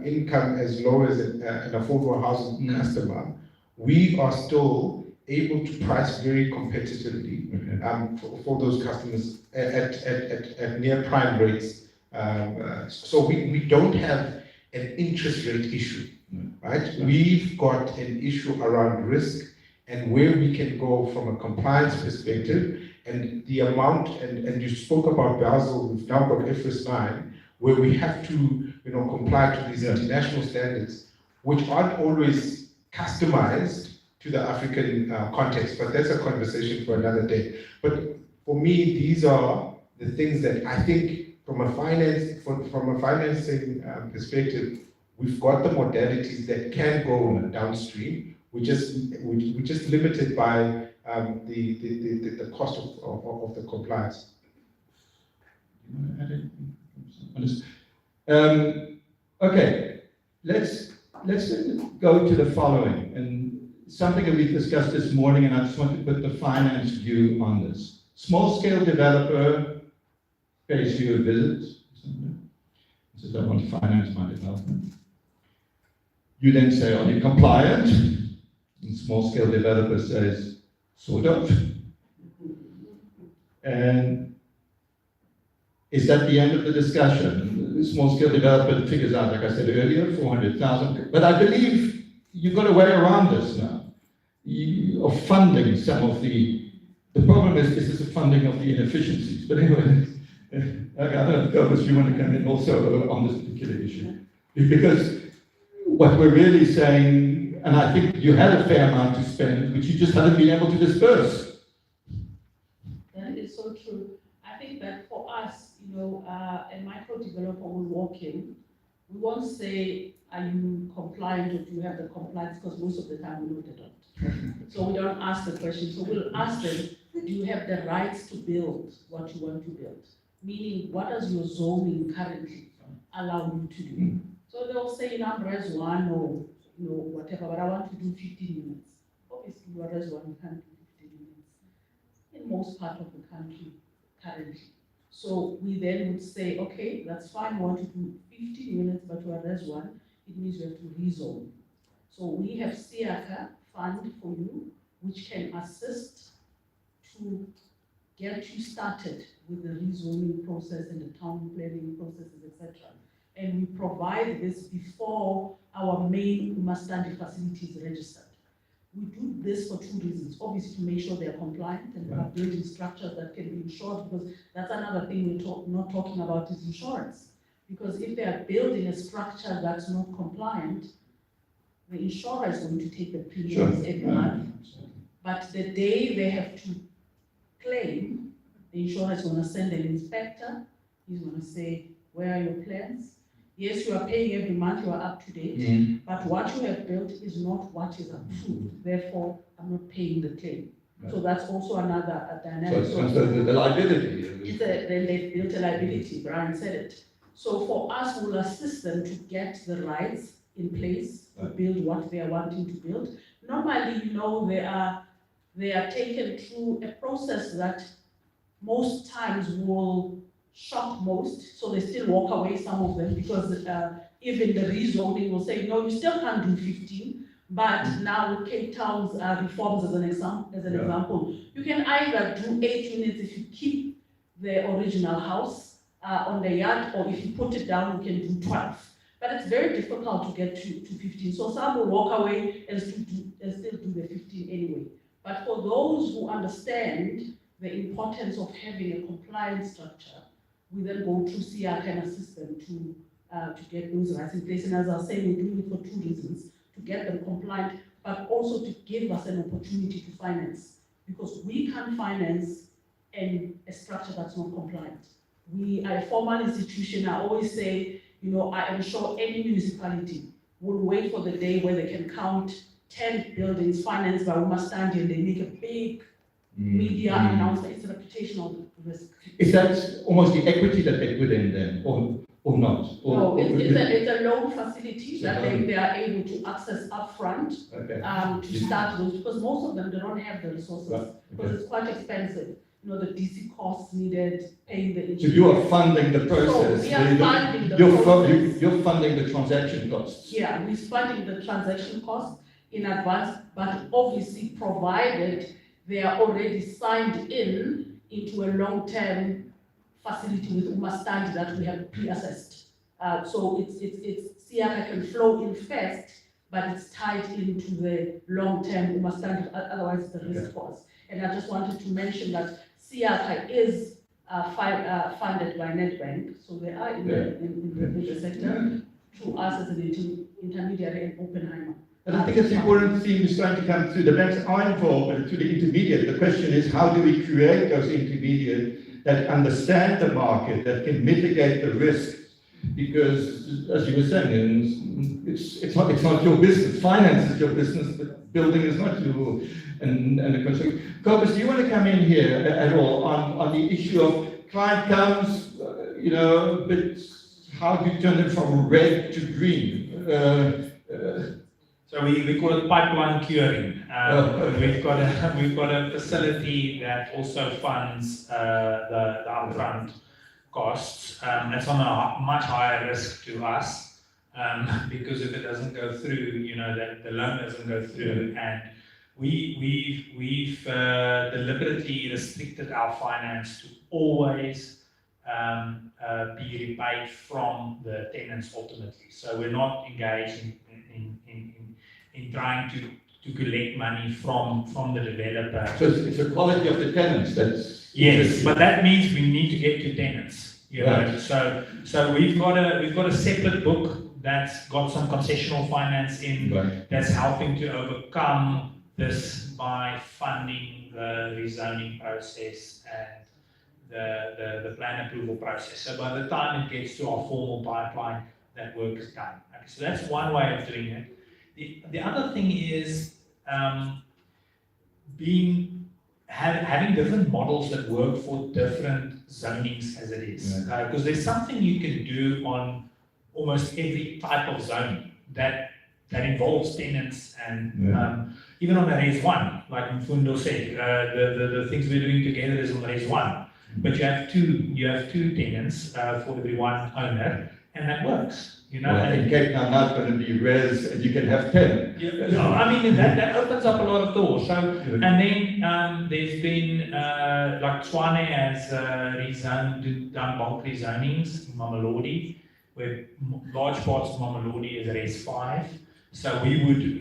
income as low as an affordable housing customer, we are still able to price very competitively for those customers at near prime rates. So we don't have an interest rate issue, right? We've got an issue around risk and where we can go from a compliance perspective, and the amount, and you spoke about Basel, we've now got IFRS 9, where we have to comply to these international standards, which aren't always customized to the African context, but that's a conversation for another day. But for me, these are the things that I think from a financing perspective, we've got the modalities that can go downstream. We're just limited by the cost of the compliance. Okay, let's go to the following, and something that we discussed this morning, and I just want to put the finance view on this. Small-scale developer pays you a visit. Says, I want to finance my development. You then say, are you compliant? And small-scale developer says, sort of. And is that the end of the discussion? The small-scale developer figures out, like I said earlier, 400,000. But I believe you've got a way around this now, of funding some of the problem is the funding of the inefficiencies. But anyway, I don't know if Gobus, you want to come in also on this particular issue. Because what we're really saying, and I think you had a fair amount to spend, which you just haven't been able to disperse. That is so true. I think that for us, a micro developer will walk in. We won't say, are you compliant or do you have the compliance? Because most of the time we know they don't. So we don't ask the question. So we'll ask them, do you have the rights to build what you want to build? Meaning, what does your zoning currently allow you to do? So they'll say, I'm res 1 or whatever, but I want to do 15 units. Obviously, you are res 1, you can't do 15 units in most part of the country currently. So we then would say, okay, that's fine, you want to do 15 units, but you are res 1, it means you have to rezone. So we have SIACA fund for you, which can assist to get you started with the rezoning process and the town planning processes, etc. And we provide this before our main Umastandi facility is registered. We do this for two reasons. Obviously, to make sure they are compliant and we have building structures that can be insured, because that's another thing we're not talking about is insurance. Because if they are building a structure that's not compliant, the insurer is going to take the premiums every month. But the day they have to claim, the insurer is going to send an inspector. He's going to say, where are your plans? Yes, you are paying every month, you are up to date, but what you have built is not what is approved. Therefore, I'm not paying the claim. So that's also another dynamic. So it's the liability. Then they've built a liability, Brian said it. So for us, we'll assist them to get the rights in place to build what they are wanting to build. Normally, they are taken through a process that most times will shock most, so they still walk away, some of them, because even the rezoning will say, no, you still can't do 15, but now with Cape Town's reforms as an example, you can either do 8 units if you keep the original house on the yard, or if you put it down, you can do 12. But it's very difficult to get to 15, so some will walk away and still do the 15 anyway. But for those who understand the importance of having a compliant structure, we then go through SIACA and assist them to get those rights in place. And as I was saying, we do it for two reasons: to get them compliant, but also to give us an opportunity to finance. Because we can't finance a structure that's not compliant. We are a formal institution. I always say, I am sure any municipality will wait for the day where they can count 10 buildings financed by Umastandi and they make a big media announcement. It's a reputational risk. Is that almost the equity that they put in then, or not? No, it's a loan facility that they are able to access upfront to start those, because most of them they don't have the resources, because it's quite expensive. The DC costs needed, paying the interest. So you are funding the process. So we are funding the process. You're funding the transaction costs. Yeah, we're funding the transaction costs in advance, but obviously provided they are already signed into a long-term facility with Umastandi that we have pre-assessed. So it's Siaka can flow in first, but it's tied into the long-term Umastandi, otherwise the risk was. And I just wanted to mention that Siaka is funded by Nedbank, so they are in the sector, to us as an intermediary and Oppenheimer. And I think it's important theme is trying to come through. The banks are involved, but to the intermediate. The question is, how do we create those intermediate that understand the market, that can mitigate the risk? Because, as you were saying, it's not your business. Finance is your business, but building is not your. And the construction. Cobus, do you want to come in here at all on the issue of client comes, but how do you turn it from red to green? So we call it pipeline curing. We've got a facility that also funds the upfront costs. It's on a much higher risk to us because if it doesn't go through, that the loan doesn't go through, and we've deliberately restricted our finance to always be repaid from the tenants ultimately. So we're not engaged in trying to collect money from the developer. So it's the quality of the tenants that's... Yes, but that means we need to get to tenants. Right. So we've got a separate book that's got some concessional finance in that's helping to overcome this by funding the rezoning process and the plan approval process. So by the time it gets to our formal pipeline, that work is done. Okay, so that's one way of doing it. The other thing is having different models that work for different zonings as it is. Because there's something you can do on almost every type of zoning that involves tenants and even on the Res 1, like Mfundo said, the things we're doing together is on Res 1. But you have two tenants for every one owner, and that works. And in Cape Town now it's going to be res, and you can have 10. That opens up a lot of doors. So, and then there's been like Tshwane has done bulk rezonings in Mamelodi, where large parts of Mamelodi is Res 5. So we would,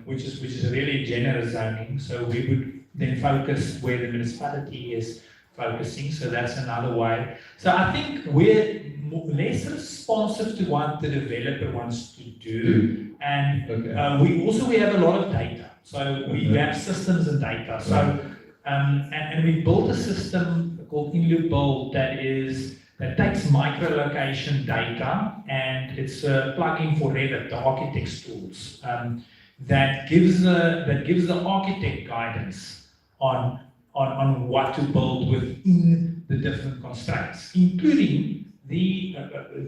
which is a really generous zoning. So we would then focus where the municipality is focusing. So that's another way. So I think we're less responsive to what the developer wants to do, and we have a lot of data. So we have systems and data. So and we built a system called InLoop Build that takes micro-location data, and it's a plugin for Revit, the architect's tools, that gives the architect guidance on what to build within the different constraints, including the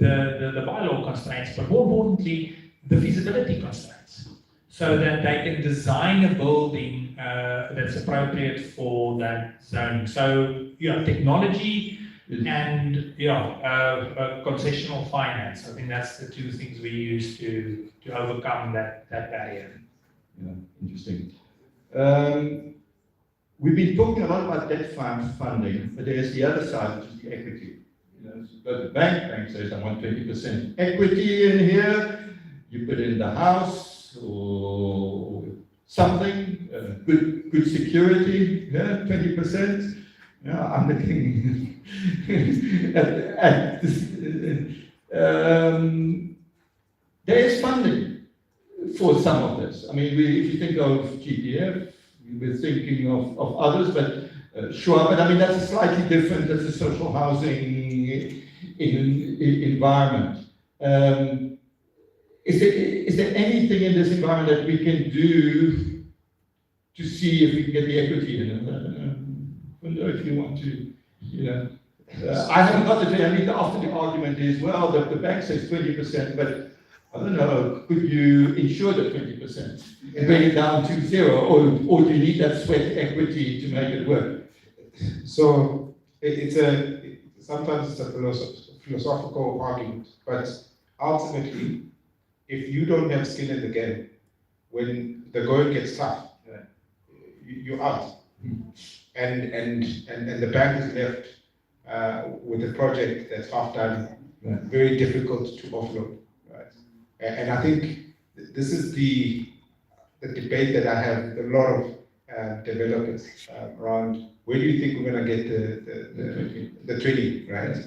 bylaw constraints, but more importantly, the feasibility constraints, so that they can design a building that's appropriate for that zoning. So technology and concessional finance. I think that's the two things we use to overcome that barrier. Yeah, interesting. We've been talking a lot about debt funding, but there's the other side, which is the equity. So the bank says I want 20% equity in here. You put in the house or something, good security, 20%. I'm looking at this. There is funding for some of this. I mean, if you think of GPF, we're thinking of others, but sure. But I mean, that's a slightly different. That's a social housing environment. Is there anything in this environment that we can do to see if we can get the equity in? I don't know if you want to, I haven't got the I mean, after the argument is, well, the bank says 20%, but I don't know, could you insure the 20% and bring it down to 0, or do you need that sweat equity to make it work? So sometimes it's a philosophical argument, but ultimately, if you don't have skin in the game, when the going gets tough, you're out. And the bank is left with a project that's half done, very difficult to offload. Right? And I think this is the debate that I have with a lot of developers around where do you think we're going to get the 20, right?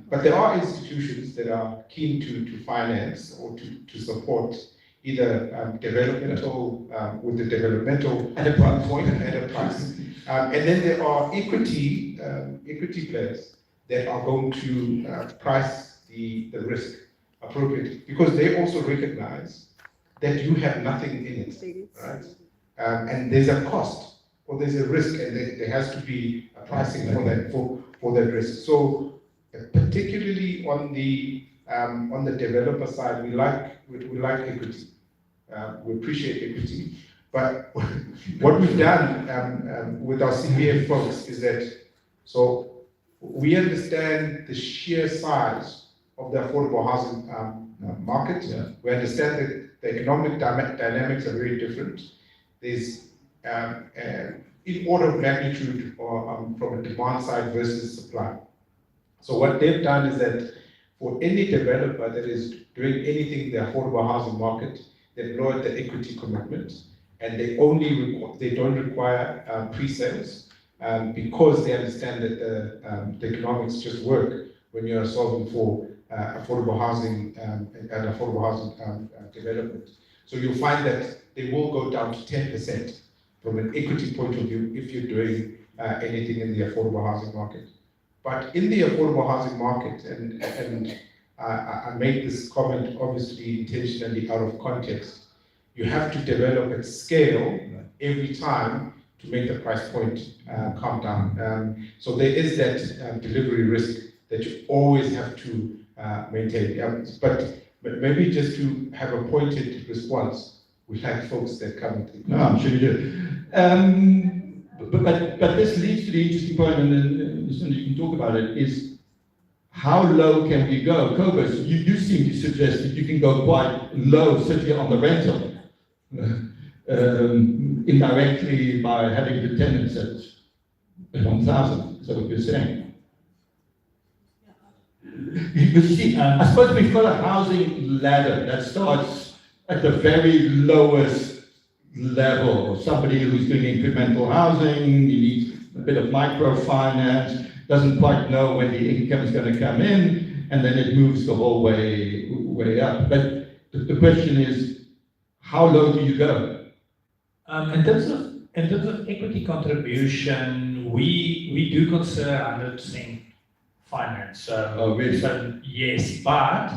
But there are institutions that are keen to finance or to support either developmental, with the developmental at a price point and at a price. And then there are equity players that are going to price the risk appropriately, because they also recognize that you have nothing in it, right? And there's a cost or there's a risk, and there has to be a pricing for that risk. So particularly on the developer side, we like equity. We appreciate equity. But what we've done with our CBF folks is that, so we understand the sheer size of the affordable housing market. Yeah. We understand that the economic dynamics are very different. There's in order of magnitude from a demand side versus supply. So what they've done is that for any developer that is doing anything in the affordable housing market, they've lowered the equity commitment, and they don't require pre-sales because they understand that the economics just work when you're solving for affordable housing and affordable housing development. So you'll find that they will go down to 10% from an equity point of view if you're doing anything in the affordable housing market. But in the affordable housing market, and I made this comment obviously intentionally out of context, you have to develop at scale every time to make the price point come down. So there is that delivery risk that you always have to maintain. But maybe just to have a pointed response, we like folks that come and think. No, I'm sure you do. But this leads to the interesting point, and then you can talk about it, is how low can we go? Kobus, you seem to suggest that you can go quite low, certainly on the rental, indirectly by having the tenants at 1,000. Is that what you're saying? You see, I suppose we've got a housing ladder that starts at the very lowest level. Somebody who's doing incremental housing, you need a bit of microfinance, doesn't quite know when the income is going to come in, and then it moves the whole way up. But the question is, how low do you go? In terms of equity contribution, we do consider 100% finance. So, really? So yes, but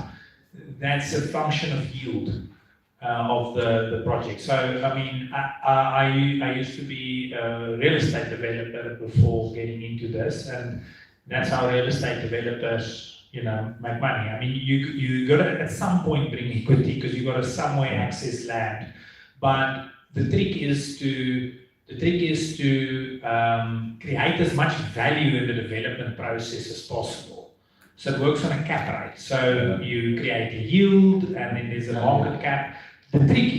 that's a function of yield of the project. So I mean, I used to be a real estate developer before getting into this, and that's how real estate developers, make money. I mean, you got to at some point bring equity because you got to somewhere access land, but the trick is to create as much value in the development process as possible. So it works on a cap rate. So you create a yield, and then there's a market cap. The trick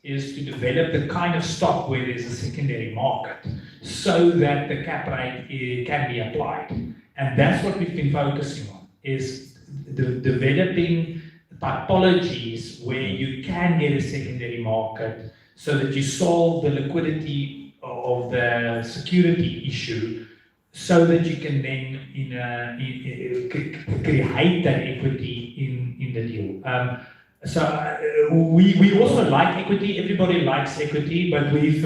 is to develop the kind of stock where there's a secondary market, so that the cap rate can be applied. And that's what we've been focusing on, is developing typologies where you can get a secondary market, so that you solve the liquidity of the security issue, so that you can then create that equity in the deal. So we also like equity. Everybody likes equity, but we've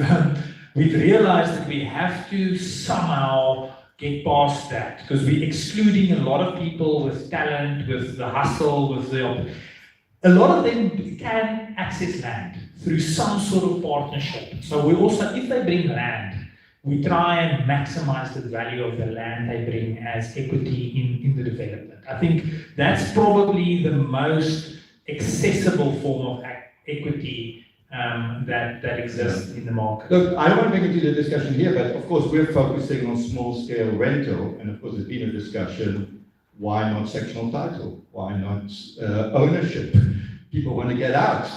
realized that we have to somehow get past that, because we're excluding a lot of people with talent, with the hustle, with the... A lot of them can access land through some sort of partnership. So we also, if they bring land, we try and maximize the value of the land they bring as equity in the development. I think that's probably the most accessible form of equity that exists in the market. Look, I don't want to make into the discussion here, but of course we're focusing on small-scale rental, and of course there's been a discussion, why not sectional title? Why not ownership? People want to get out.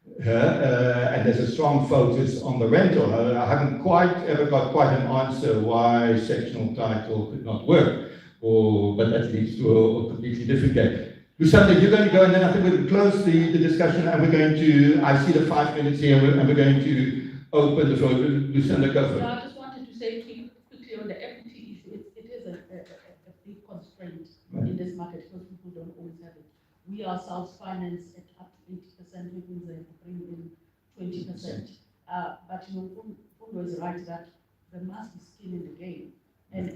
And there's a strong focus on the rental. I haven't quite ever got quite an answer why sectional title could not work, but that leads to a completely different game. Lusanda, you're going to go, and then I think we'll close the discussion, and we're going to, I see the 5 minutes here, and we're going to open the floor. Lusanda, go for it. I just wanted to say quickly on the equity issue, it is a big constraint in this market because people don't always have it. We ourselves finance at up to 80%, which means they bring in 20%. But Fundo is right that there must be skin in the game, and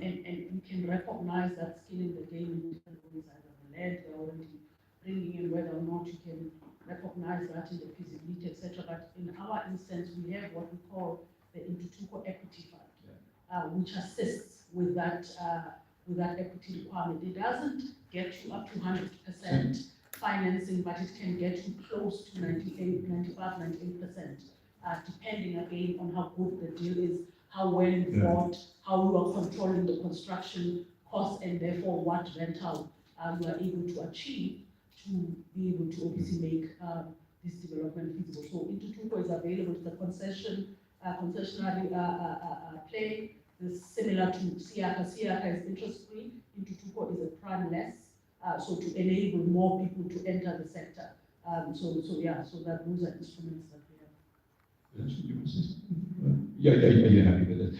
you can recognize that skin in the game in different ways, either the land they're already bringing in, whether or not you can recognize that in the feasibility, etc. But in our instance, we have what we call the Intutuko Equity Fund, which assists with that equity requirement. It doesn't get you up to 100% financing, but it can get you close to 98%, 98%, depending again on how good the deal is, how well you thought, how you are controlling the construction costs, and therefore what rental you are able to achieve to be able to obviously make this development feasible. So Intutuko is available to the concessionary play. It's similar to Siaka. Siaka is interest-free. Intutuko is a prime-less. So to enable more people to enter the sector. So that those are instruments that we have. You're happy with it.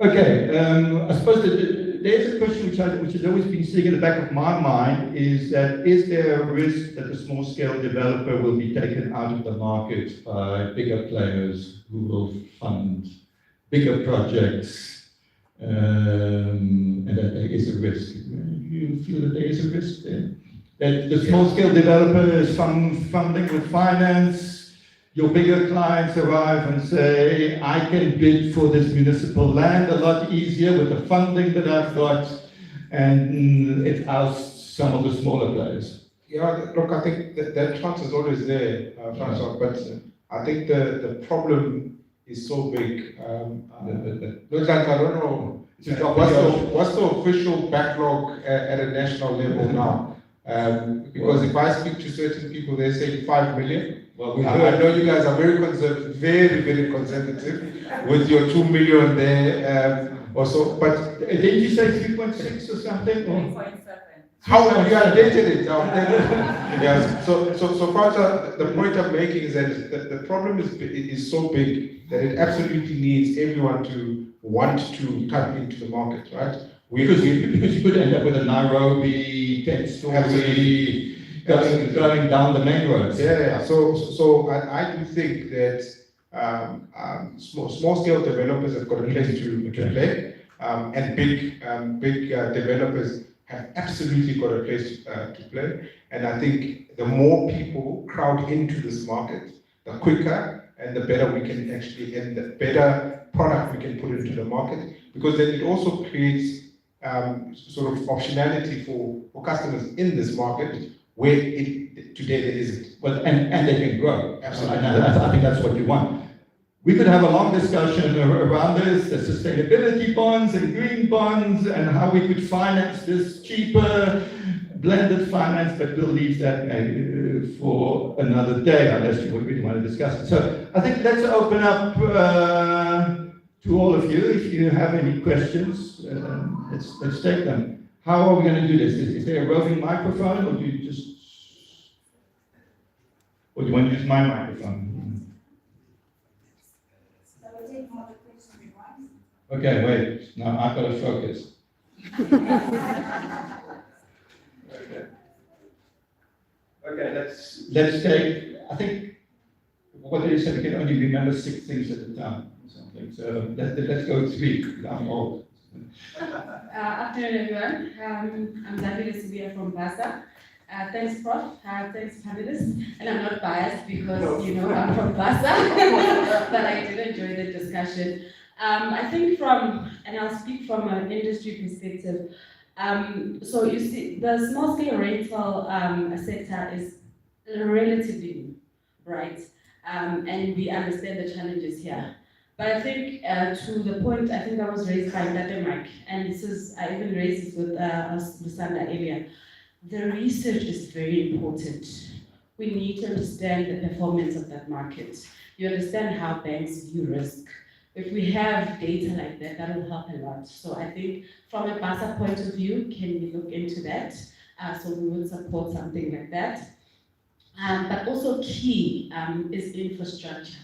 Okay, I suppose there's a question which has always been sitting in the back of my mind, is there a risk that the small-scale developer will be taken out of the market by bigger players who will fund bigger projects, and that there is a risk? You feel that there is a risk there? That the small-scale developer is funding with finance, your bigger clients arrive and say, I can bid for this municipal land a lot easier with the funding that I've got, and it outs some of the smaller players. Yeah, look, I think that chance is always there, Francois, but I think the problem is so big. Look, like, I don't know, what's the official backlog at a national level now? Because if I speak to certain people, they're saying 5 million. Well, I know you guys are very conservative, very conservative with your 2 million there or so. But didn't you say 3.6 or something? 3.7. How have you updated it? Yes. So Francois, the point I'm making is that the problem is so big that it absolutely needs everyone to want to tap into the market, right? Because you could end up with a Nairobi 10-story going down the main roads. Yeah. So I do think that small scale developers have got a place to play, and big developers have absolutely got a place to play. And I think the more people crowd into this market, the quicker and the better we can actually, and the better product we can put into the market, because then it also creates sort of optionality for customers in this market where today there isn't. Well, and they can grow. Absolutely. And I think that's what you want. We could have a long discussion around this, the sustainability bonds and green bonds, and how we could finance this cheaper, blended finance, but we'll leave that maybe for another day, unless you really want to discuss it. So I think let's open up to all of you. If you have any questions, let's take them. How are we going to do this? Is there a roving microphone, or do you want to use my microphone? Okay, wait. Now I've got to focus. Okay, let's take. I think what they said, we can only remember 6 things at a time or something. So let's go 3. I'm old. Afternoon, everyone. I'm Davide Sibia from BASA. Thanks, Prof. Thanks, panelists. And I'm not biased because, you know, I'm from BASA, but I did enjoy the discussion. I think and I'll speak from an industry perspective. So you see, the small-scale rental sector is relatively new, right? And we understand the challenges here. But I think to the point, I think that was raised by Planact, and this is, I even raised this with Lusanda earlier. The research is very important. We need to understand the performance of that market. You understand how banks view risk. If we have data like that, that will help a lot. So I think from a BASA point of view, can we look into that? So we would support something like that. But also key is infrastructure.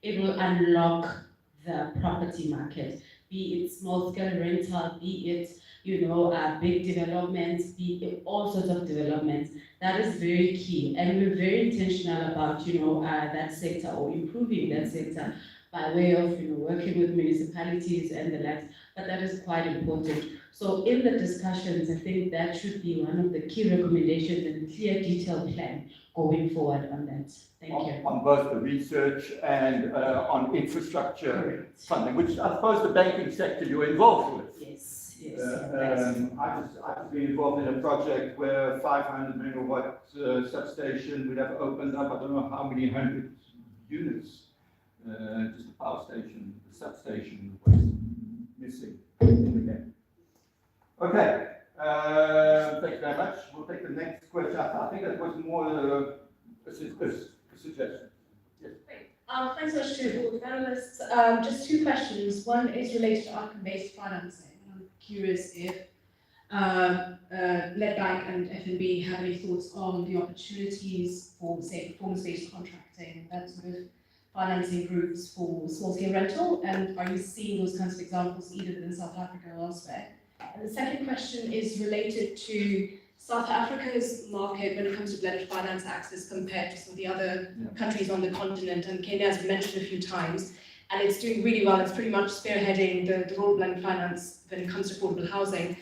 It will unlock the property market, be it small-scale rental, be it, you know, big developments, be it all sorts of developments. That is very key, and we're very intentional about, you know, that sector or improving that sector by way of, you know, working with municipalities and the likes. But that is quite important. So in the discussions, I think that should be one of the key recommendations and clear detailed plan going forward on that. Thank you. On both the research and on infrastructure funding, which I suppose the banking sector you're involved with. Yes, yes. I've been involved in a project where 500 megawatt substation would have opened up, I don't know how many hundred units. Just the power station, the substation was missing again. Okay, thank you very much. We'll take the next question. I think that was more a suggestion. Yes. Thanks so much to all the panelists. Just two questions. One is related to outcome-based financing. I'm curious if Nedbank and FNB have any thoughts on the opportunities for, say, performance-based contracting, that sort of financing groups for small-scale rental, and are you seeing those kinds of examples either in South Africa or elsewhere? And the second question is related to South Africa's market when it comes to blended finance access compared to some of the other countries on the continent, and Kenya has been mentioned a few times, and it's doing really well. It's pretty much spearheading the role of blended finance when it comes to affordable housing.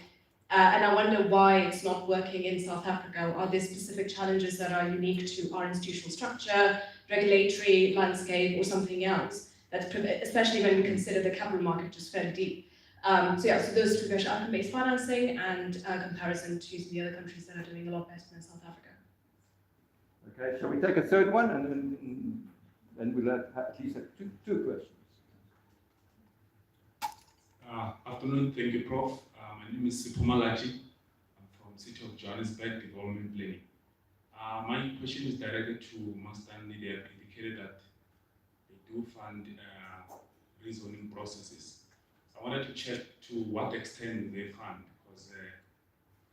And I wonder why it's not working in South Africa. Are there specific challenges that are unique to our institutional structure, regulatory landscape, or something else? That's especially when we consider the capital market, which is fairly deep. So those two questions, outcome-based financing and comparison to some of the other countries that are doing a lot better than South Africa. Okay, shall we take a third one, and then we'll at least have two questions. Afternoon, thank you, Prof. My name is Sipho Malachi. I'm from City of Johannesburg Development Planning. My question is directed to Master Stanley. They have indicated that they do fund rezoning processes. I wanted to check to what extent they fund, because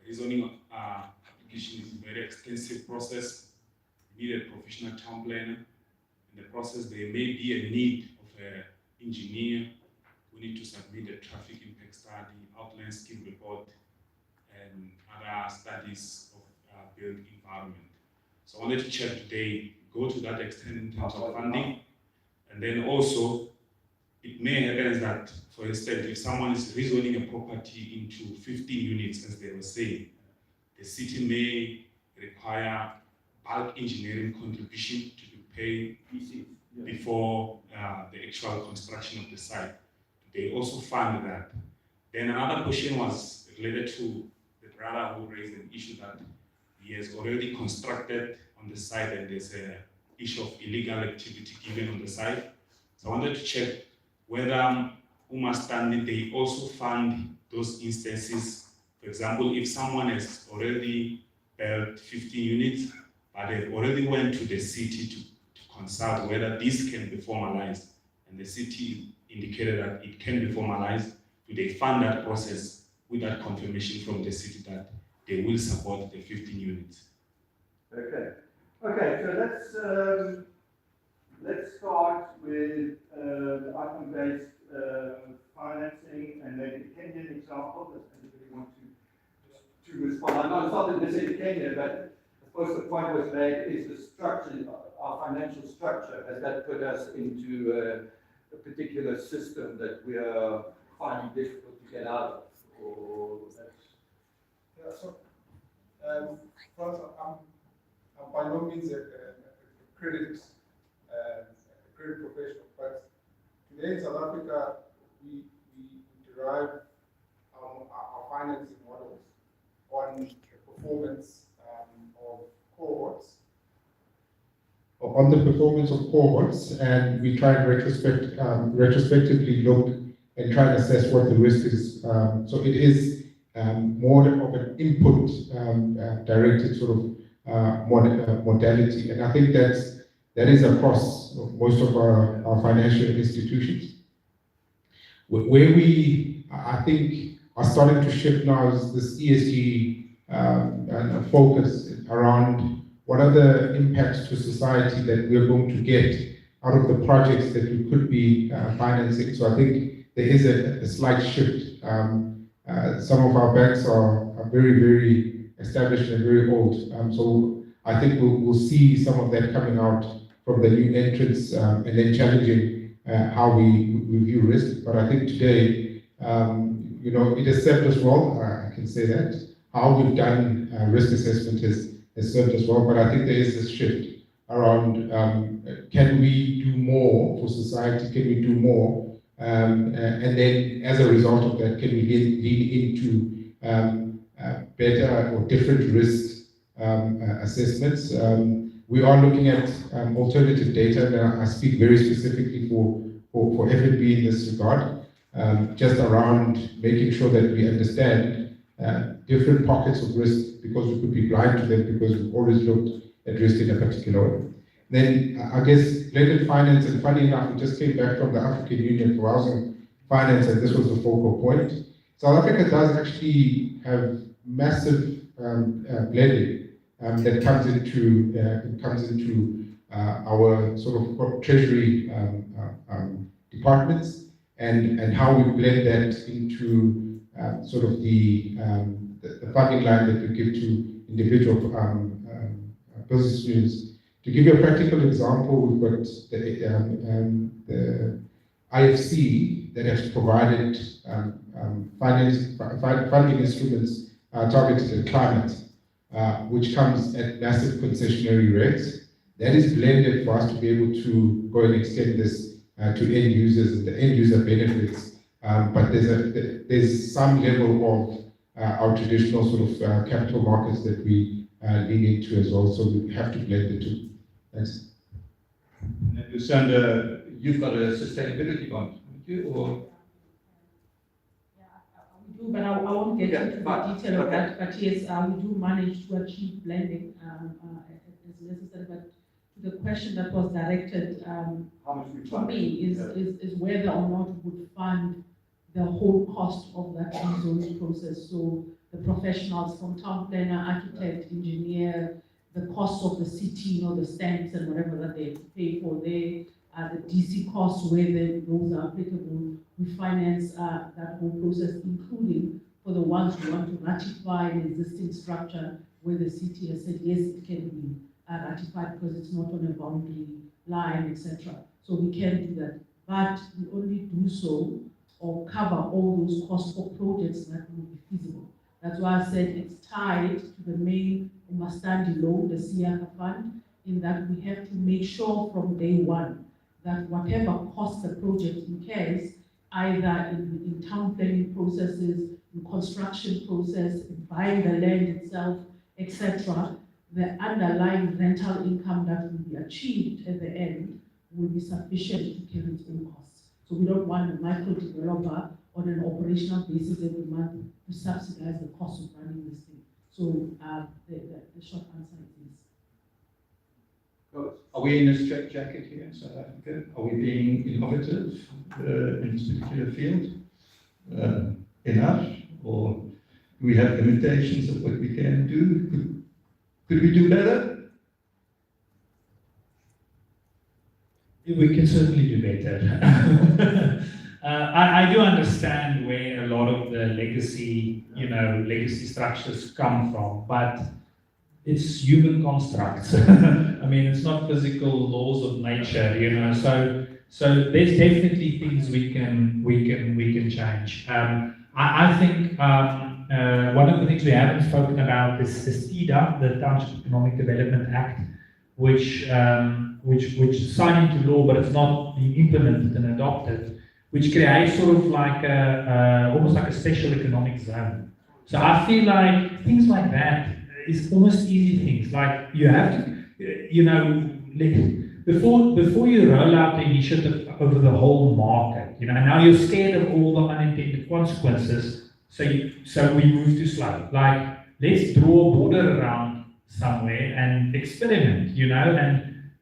rezoning application is a very extensive process. You need a professional town planner. In the process, there may be a need of an engineer. We need to submit a traffic impact study, outline scheme report, and other studies of built environment. So I wanted to check today, go to that extent in terms of funding, and then also it may happen that, for instance, if someone is rezoning a property into 15 units, as they were saying, the city may require bulk engineering contribution to be paid before the actual construction of the site. They also fund that. Then another question was related to the brother who raised an issue that he has already constructed on the site and there's an issue of illegal activity given on the site. So I wanted to check whether Stanley, they also fund those instances. For example, if someone has already built 15 units, but they've already went to the city to consult whether this can be formalized, and the city indicated that it can be formalized, do they fund that process with that confirmation from the city that they will support the 15 units? Okay. Okay, so let's start with the outcome-based financing and maybe the Kenyan example. Does anybody want to respond? I know it's not necessarily Kenya, but I suppose the point was made is the structure, our financial structure, has that put us into a particular system that we are finding difficult to get out of, or that's... Yeah, so, first, I'm by no means a credit professional, but today in South Africa, we derive our financing models on the performance of cohorts. On the performance of cohorts, and we try and retrospectively look and try and assess what the risk is. So it is more of an input directed sort of modality, and I think that is across most of our financial institutions. Where we, I think, are starting to shift now is this ESG and focus around what are the impacts to society that we're going to get out of the projects that we could be financing. So I think there is a slight shift. Some of our banks are very, very established and very old. So I think we'll see some of that coming out from the new entrants and then challenging how we view risk. But I think today, it has served us well, I can say that. How we've done risk assessment has served us well, but I think there is this shift around can we do more for society, can we do more? And then as a result of that, can we lean into better or different risk assessments? We are looking at alternative data, and I speak very specifically for FNB in this regard, just around making sure that we understand different pockets of risk, because we could be blind to them because we've always looked at risk in a particular way. Then I guess blended finance, and funny enough, we just came back from the African Union for Housing Finance, and this was the focal point. South Africa does actually have massive blending that comes into our sort of treasury departments, and how we blend that into sort of the funding line that we give to individual business units. To give you a practical example, we've got the IFC that has provided funding instruments targeted at climate, which comes at massive concessionary rates. That is blended for us to be able to go and extend this to end users, and the end user benefits. But there's some level of our traditional sort of capital markets that we lean into as well, so we have to blend the two. Thanks. And Lucinda, you've got a sustainability bond, haven't you? Or? We do, but I won't get into the detail of that. But yes, we do manage to achieve blending as necessary. But the question that was directed to me is whether or not we would fund the whole cost of that rezoning process. So the professionals from town planner, architect, engineer, the cost of the city, the stamps and whatever that they pay for there, the DC costs where those are applicable. We finance that whole process, including for the ones who want to ratify an existing structure where the city has said yes, it can be ratified because it's not on a boundary line, etc. So we can do that, but we only do so or cover all those costs for projects that will be feasible. That's why I said it's tied to the main Umastandi loan, the Siaka fund, in that we have to make sure from day one that whatever cost the project incurs, either in town planning processes, in construction process, in buying the land itself, etc., the underlying rental income that will be achieved at the end will be sufficient to carry its own costs. So we don't want a micro developer on an operational basis every month to subsidize the cost of running this thing. So the short answer is yes. Are we in a straitjacket here in South Africa? Are we being innovative in this particular field enough? Or do we have limitations of what we can do? Could we do better? We can certainly do better. I do understand where a lot of the legacy structures come from, but it's human constructs. I mean, it's not physical laws of nature, so So there's definitely things we can change. I think one of the things we haven't spoken about is TIDA, the Township Economic Development Act, which is signed into law, but it's not being implemented and adopted, which creates sort of like almost like a special economic zone. So I feel like things like that is almost easy things. Like you have to, you know, before you roll out the initiative over the whole market, you know, now you're scared of all the unintended consequences, so we move too slow. Like, let's draw a border around somewhere and experiment, you know,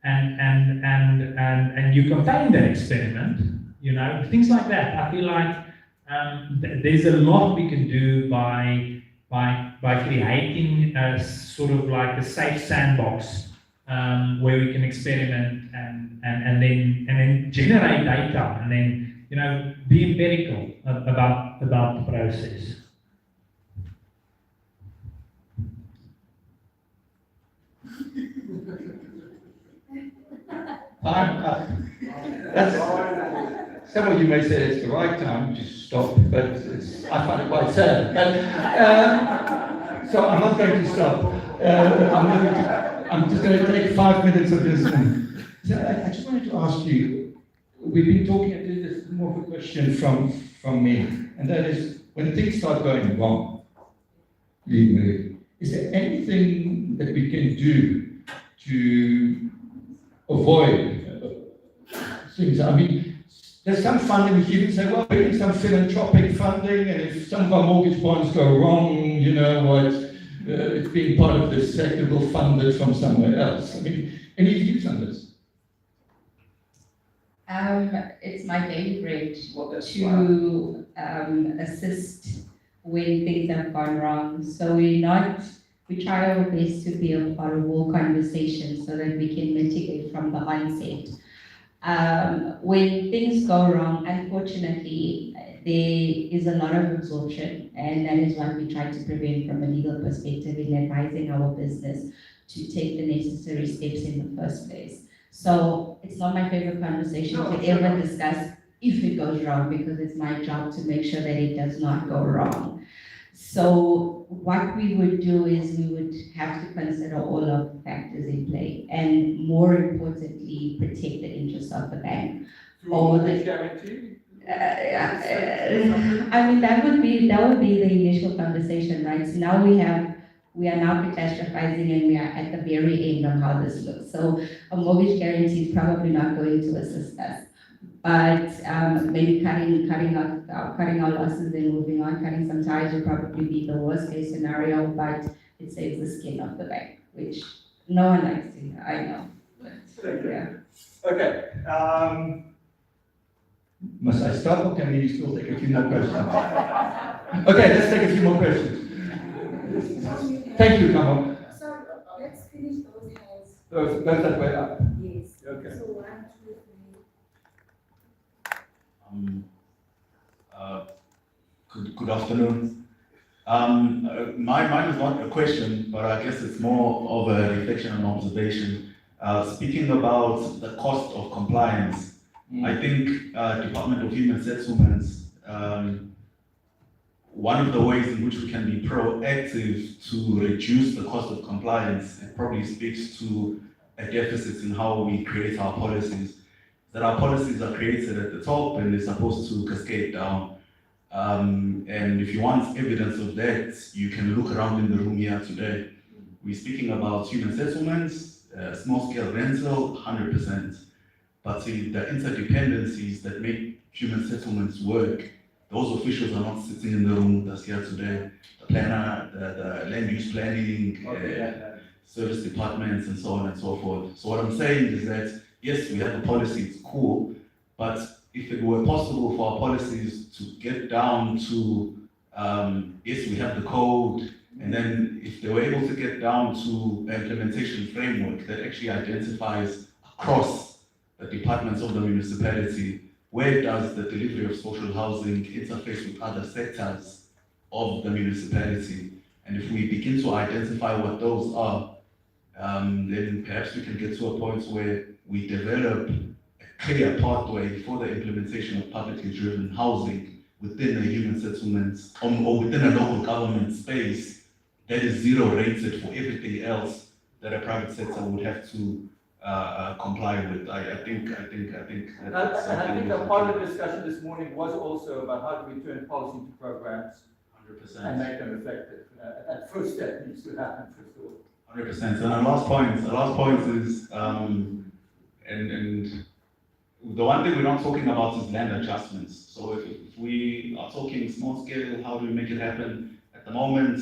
and you contain that experiment, you know, things like that. I feel like there's a lot we can do by creating a sort of like a safe sandbox where we can experiment and then generate data and then, you know, be empirical about the process. Some of you may say it's the right time to stop, but I find it quite sad. So I'm not going to stop. I'm just going to take 5 minutes of this. So I just wanted to ask you, we've been talking, this is more of a question from me, and that is, when things start going wrong, is there anything that we can do to avoid things? I mean, there's some funding which you can say, well, maybe some philanthropic funding, and if some of our mortgage bonds go wrong, you know what, it's being part of this sector will fund it from somewhere else. I mean, any views on this? It's my daily bread to assist when things have gone wrong. So we try our best to be a part of all conversations so that we can mitigate from the onset. When things go wrong, unfortunately, there is a lot of absorption, and that is what we try to prevent from a legal perspective in advising our business to take the necessary steps in the first place. So it's not my favorite conversation to ever discuss if it goes wrong, because it's my job to make sure that it does not go wrong. So what we would do is we would have to consider all of the factors in play, and more importantly, protect the interests of the bank. Or the guarantee? I mean, that would be the initial conversation, right? So now we are now catastrophizing, and we are at the very end of how this looks. So a mortgage guarantee is probably not going to assist us. But maybe cutting our losses and moving on, cutting some ties would probably be the worst case scenario, but it saves the skin of the bank, which no one likes to hear, I know. But, yeah. Okay. Must I stop, or can we still take a few more questions? Okay, let's take a few more questions. Thank you, Kamal. So let's finish those hands. Those that way up. Yes. Okay. So 1, 2, 3. Good afternoon. Mine is not a question, but I guess it's more of a reflection and observation. Speaking about the cost of compliance, I think Department of Human Settlements, one of the ways in which we can be proactive to reduce the cost of compliance, it probably speaks to a deficit in how we create our policies, that our policies are created at the top and they're supposed to cascade down. And if you want evidence of that, you can look around in the room here today. We're speaking about human settlements, small-scale rental, 100%. But see, the interdependencies that make human settlements work, those officials are not sitting in the room with us here today. The planner, the land use planning, service departments, and so on and so forth. So what I'm saying is that, yes, we have a policy, it's cool, but if it were possible for our policies to get down to, yes, we have the code, and then if they were able to get down to an implementation framework that actually identifies across the departments of the municipality, where does the delivery of social housing interface with other sectors of the municipality? And if we begin to identify what those are, then perhaps we can get to a point where we develop a clear pathway for the implementation of publicly driven housing within a human settlement or within a local government space that is zero rated for everything else that a private sector would have to comply with. I think that's And I think a part of the discussion this morning was also about how do we turn policy into programs 100%. and make them effective. That first step needs to happen for sure. 100%. And the last point is, and the one thing we're not talking about is land adjustments. So if we are talking small scale, how do we make it happen? At the moment,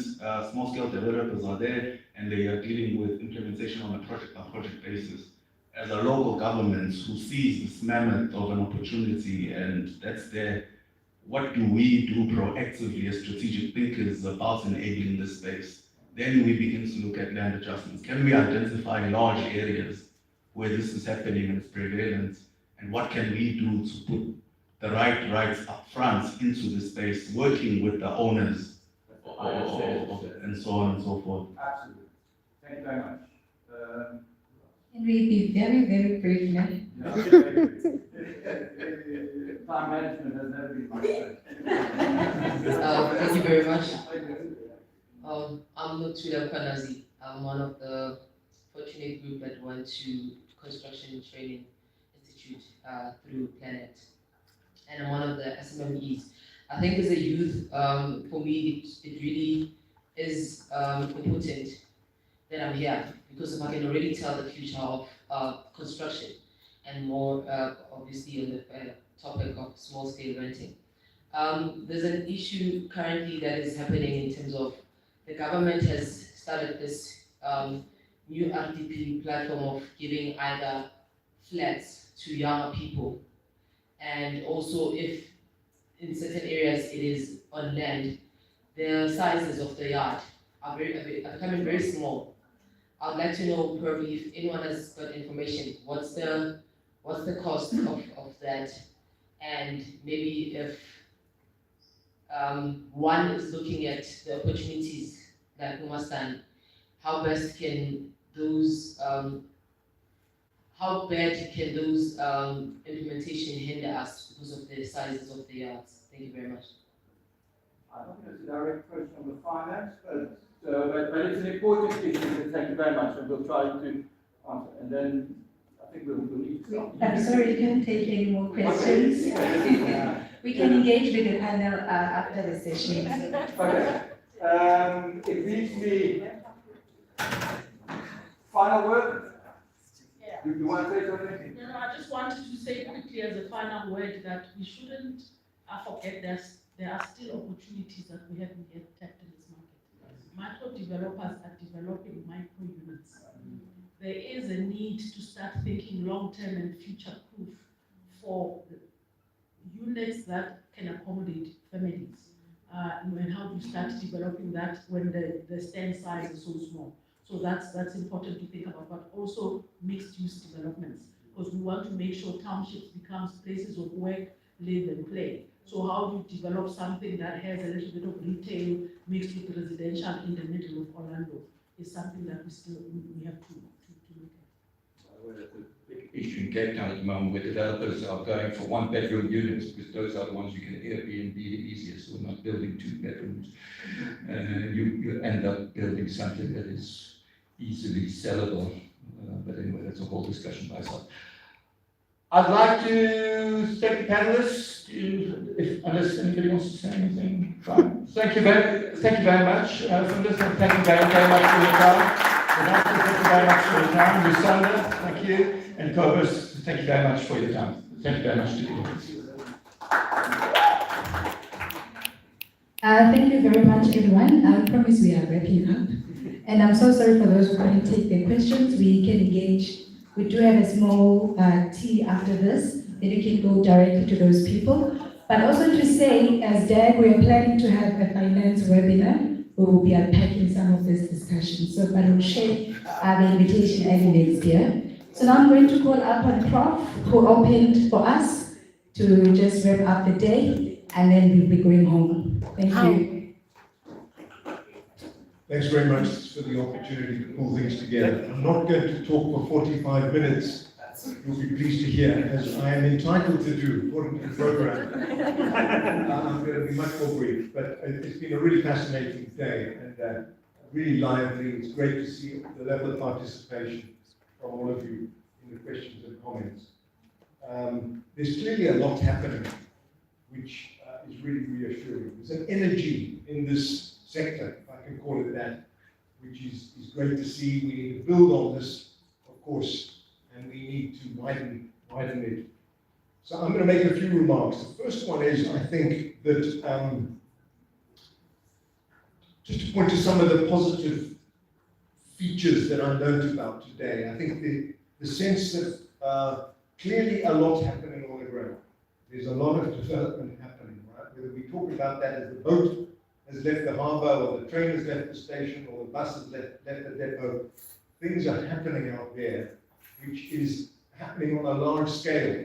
small scale developers are there and they are dealing with implementation on a project by project basis. As a local government who sees this mammoth of an opportunity and that's there, what do we do proactively as strategic thinkers about enabling this space? Then we begin to look at land adjustments. Can we identify large areas where this is happening and it's prevalent? And what can we do to put the right rights up front into the space, working with the owners and so on and so forth? Absolutely. Thank you very much. Can we be very, very brief now? Time management has never been my strength. Thank you very much. I'm Lutula Kwanazi. I'm one of the fortunate group that went to Construction Training Institute through Planact. And I'm one of the SMMEs. I think as a youth, for me, it really is important that I'm here because if I can already tell the future of construction and more obviously on the topic of small scale renting. There's an issue currently that is happening in terms of the government has started this new RDP platform of giving either flats to younger people, and also if in certain areas it is on land, the sizes of the yard are becoming very small. I'd like to know probably if anyone has got information, what's the cost of that, and maybe if one is looking at the opportunities that we must stand, how best can those how bad can those implementation hinder us because of the sizes of the yards? Thank you very much. I don't think it's a direct question on the finance, but it's an important issue. Thank you very much, and we'll try to answer. And then I think we'll need to. I'm sorry, we can't take any more questions. We can engage with the panel after the session. Okay. It leaves me final word. You want to say something? No, I just wanted to say quickly as a final word that we shouldn't forget there are still opportunities that we haven't yet tapped in this market. Micro developers are developing micro units. There is a need to start thinking long-term and future-proof for units that can accommodate families. And how do you start developing that when the stand size is so small? So that's important to think about, but also mixed-use developments, because we want to make sure townships becomes places of work, live, and play. So how do you develop something that has a little bit of retail mixed with residential in the middle of Orlando is something that we have to look at. Well, it's a big issue in Cape Town at the moment where developers are going for one-bedroom units because those are the ones you can Airbnb the easiest. We're not building 2 bedrooms. You end up building something that is easily sellable. But anyway, that's a whole discussion by itself. I'd like to thank the panelists, unless anybody wants to say anything. Fine. Thank you very much. Funders, thank you very much for your time. Renata, thank you very much for your time. Lusanda, thank you. And co-hosts, thank you very much for your time. Thank you very much to you. Thank you very much, everyone. I promise we are wrapping up. And I'm so sorry for those who couldn't take their questions. We can engage. We do have a small tea after this, then you can go directly to those people. But also to say, as DAG, we are planning to have a finance webinar. We will be unpacking some of this discussion. So I will share the invitation early next year. So now I'm going to call up on Prof, who opened for us to just wrap up the day, and then we'll be going home. Thank you. Thanks very much for the opportunity to pull things together. I'm not going to talk for 45 minutes you'll be pleased to hear, as I am entitled to do according to the program. I'm going to be much more brief, but it's been a really fascinating day and really lively. It's great to see the level of participation from all of you in the questions and comments. There's clearly a lot happening, which is really reassuring. There's an energy in this sector, if I can call it that, which is great to see. We need to build on this, of course, and we need to widen it. So I'm going to make a few remarks. The first one is, I think that, just to point to some of the positive features that I learned about today, I think the sense that clearly a lot happening on the ground. There's a lot of development happening, right? Whether we talk about that as the boat has left the harbour, or the train has left the station, or the bus has left the depot, things are happening out there, which is happening on a large scale.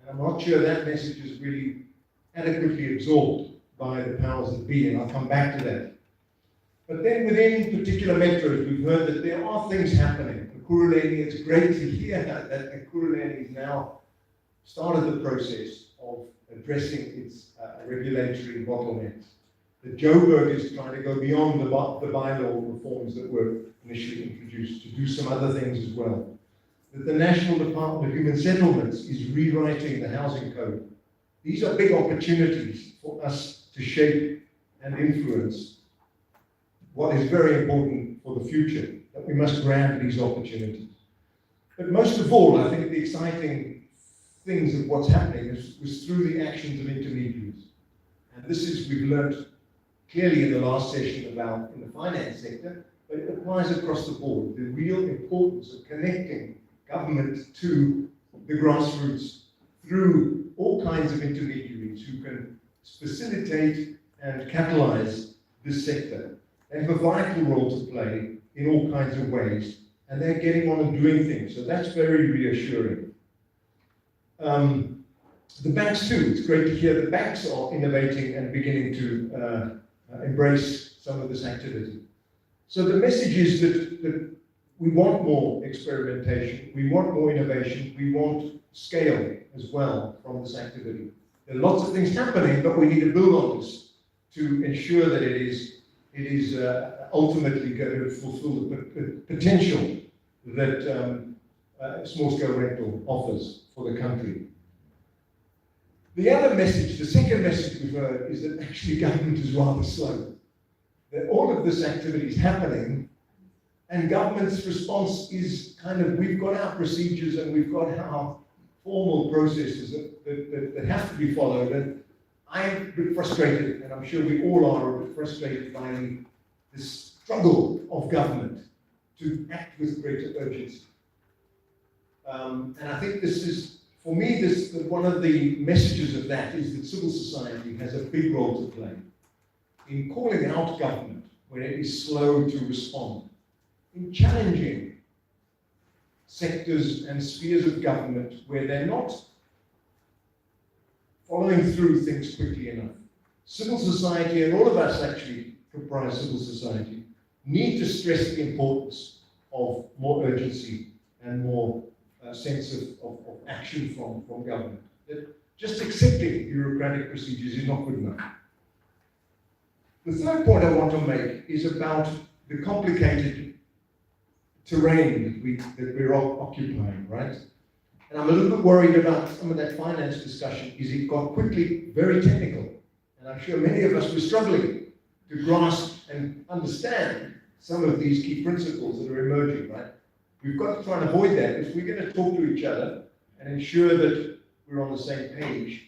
And I'm not sure that message is really adequately absorbed by the powers that be, and I'll come back to that. But then within particular metros, we've heard that there are things happening. Ekurhuleni, it's great to hear that Ekurhuleni has now started the process of addressing its regulatory bottlenecks. That Joburg is trying to go beyond the bylaw reforms that were initially introduced to do some other things as well. That the National Department of Human Settlements is rewriting the housing code. These are big opportunities for us to shape and influence what is very important for the future, that we must grab these opportunities. But most of all, I think the exciting things of what's happening was through the actions of intermediaries. And this is, we've learned clearly in the last session about in the finance sector, but it applies across the board, the real importance of connecting government to the grassroots through all kinds of intermediaries who can facilitate and catalyze this sector. They have a vital role to play in all kinds of ways, and they're getting on and doing things, so that's very reassuring. The banks too, it's great to hear the banks are innovating and beginning to embrace some of this activity. So the message is that we want more experimentation, we want more innovation, we want scale as well from this activity. There are lots of things happening, but we need to build on this to ensure that it is ultimately going to fulfill the potential that small-scale rental offers for the country. The other message, the second message we've heard, is that actually government is rather slow. That all of this activity is happening, and government's response is kind of, we've got our procedures and we've got our formal processes that have to be followed. And I'm a bit frustrated, and I'm sure we all are a bit frustrated by the struggle of government to act with greater urgency. And I think this is, for me, one of the messages of that is that civil society has a big role to play in calling out government when it is slow to respond, in challenging sectors and spheres of government where they're not following through things quickly enough. Civil society, and all of us actually comprise civil society, need to stress the importance of more urgency and more sense of action from government. That just accepting bureaucratic procedures is not good enough. The third point I want to make is about the complicated terrain that we're occupying, right? And I'm a little bit worried about some of that finance discussion, is it got quickly very technical. And I'm sure many of us were struggling to grasp and understand some of these key principles that are emerging, right? We've got to try and avoid that. If we're going to talk to each other and ensure that we're on the same page,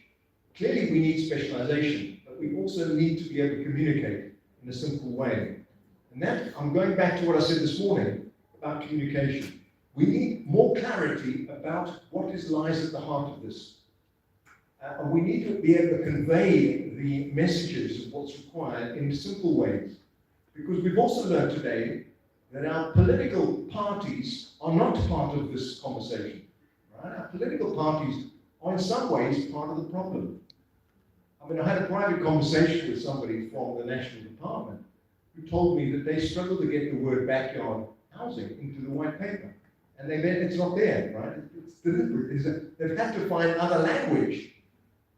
clearly we need specialization, but we also need to be able to communicate in a simple way. And that, I'm going back to what I said this morning about communication. We need more clarity about what lies at the heart of this. And we need to be able to convey the messages of what's required in simple ways. Because we've also learned today that our political parties are not part of this conversation. Right? Our political parties are in some ways part of the problem. I mean, I had a private conversation with somebody from the National Department who told me that they struggle to get the word backyard housing into the white paper. and it's not there, right? It's deliberate. They've had to find other language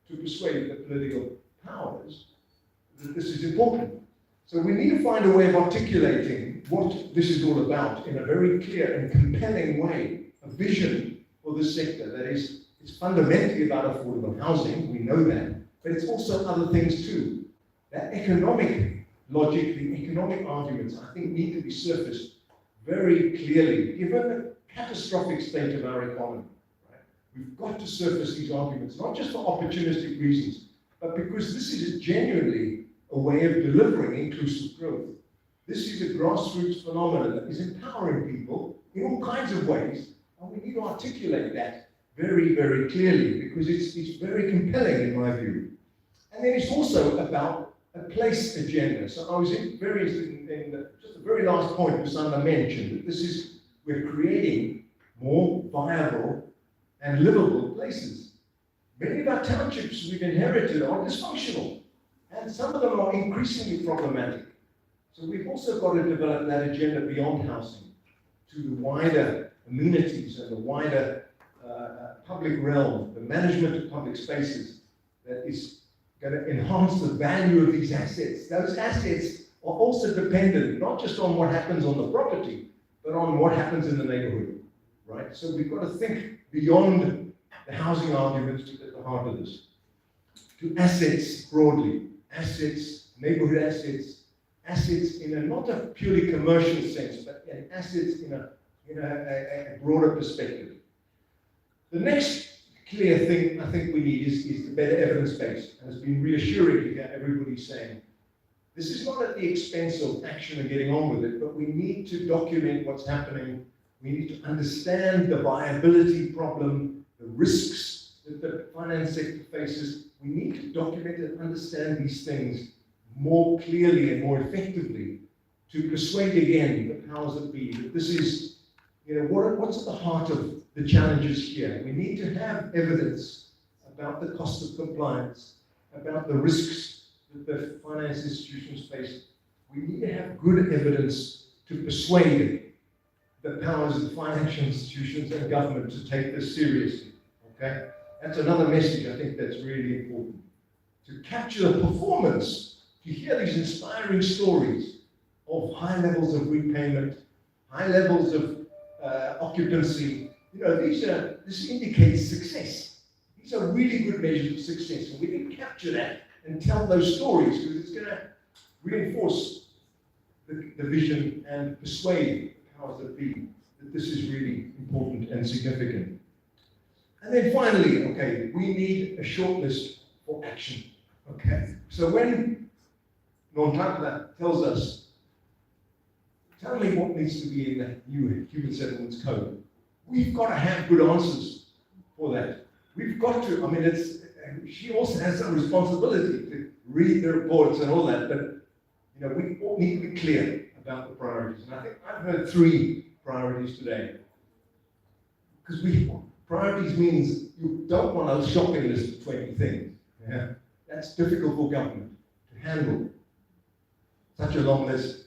to persuade the political powers that this is important. So we need to find a way of articulating what this is all about in a very clear and compelling way, a vision for this sector that is it's fundamentally about affordable housing, we know that, but it's also other things too. That economic logic, the economic arguments, I think need to be surfaced very clearly, given the catastrophic state of our economy. Right? We've got to surface these arguments, not just for opportunistic reasons, but because this is genuinely a way of delivering inclusive growth. This is a grassroots phenomenon that is empowering people in all kinds of ways, and we need to articulate that very, very clearly, because it's very compelling in my view. And then it's also about a place agenda. So I was very interested in just the very last point Lusanda mentioned, that we're creating more viable and livable places. Many of our townships we've inherited are dysfunctional, and some of them are increasingly problematic. So we've also got to develop that agenda beyond housing to the wider amenities and the wider public realm, the management of public spaces that is going to enhance the value of these assets. Those assets are also dependent not just on what happens on the property, but on what happens in the neighborhood, right? So we've got to think beyond the housing arguments at the heart of this, to assets broadly, assets, neighborhood assets, assets in a not a purely commercial sense, but assets in a broader perspective. The next clear thing I think we need is the better evidence base, and it's been reassuring to hear everybody saying, this is not at the expense of action and getting on with it, but we need to document what's happening. We need to understand the viability problem, the risks that the finance sector faces. We need to document and understand these things more clearly and more effectively to persuade again the powers that be that this is, what's at the heart of the challenges here. We need to have evidence about the cost of compliance, about the risks that the finance institutions face. We need to have good evidence to persuade the powers of the financial institutions and government to take this seriously. Okay? That's another message I think that's really important. To capture the performance, to hear these inspiring stories of high levels of repayment, high levels of occupancy. This indicates success. These are really good measures of success, and we can capture that and tell those stories because it's going to reinforce the vision and persuade the powers that be that this is really important and significant. And then finally, okay, we need a shortlist for action. Okay, so when Nonhlanhla tells us, tell me what needs to be in the new Human Settlements Code, we've got to have good answers for that. We've got to, she also has some responsibility to read the reports and all that, but we all need to be clear about the priorities. And I think I've heard 3 priorities today. Because priorities means you don't want a shopping list of 20 things. Yeah? That's difficult for government to handle. Such a long list.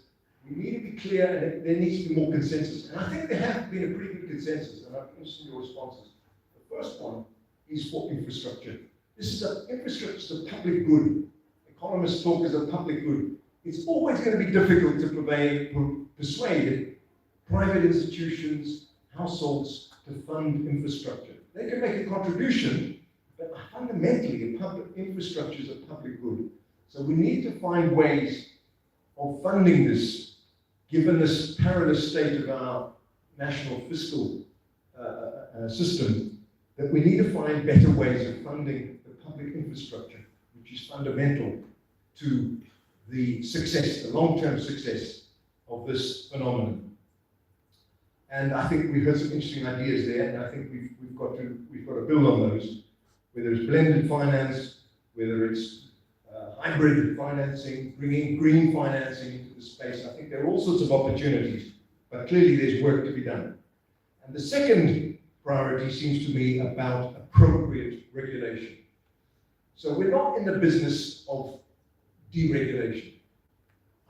We need to be clear, and there needs to be more consensus. And I think there has been a pretty good consensus, and I'm interested in your responses. The first one is for infrastructure. Infrastructure is a public good. Economists talk as a public good. It's always going to be difficult to persuade private institutions, households to fund infrastructure. They can make a contribution, but fundamentally, infrastructure is a public good. So we need to find ways of funding this, given this perilous state of our national fiscal system, that we need to find better ways of funding the public infrastructure, which is fundamental to the success, the long-term success of this phenomenon. And I think we heard some interesting ideas there, and I think we've got to build on those, whether it's blended finance, whether it's hybrid financing, bringing green financing into the space. I think there are all sorts of opportunities, but clearly there's work to be done. And the second priority seems to me about appropriate regulation. So we're not in the business of deregulation.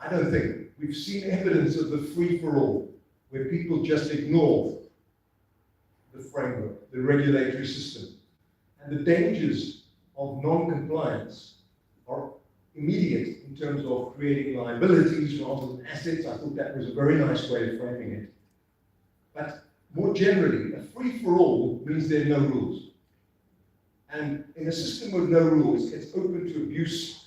I don't think. We've seen evidence of the free-for-all, where people just ignore the framework, the regulatory system. And the dangers of non-compliance are immediate in terms of creating liabilities rather than assets. I thought that was a very nice way of framing it. But more generally, a free-for-all means there are no rules. And in a system with no rules, it's open to abuse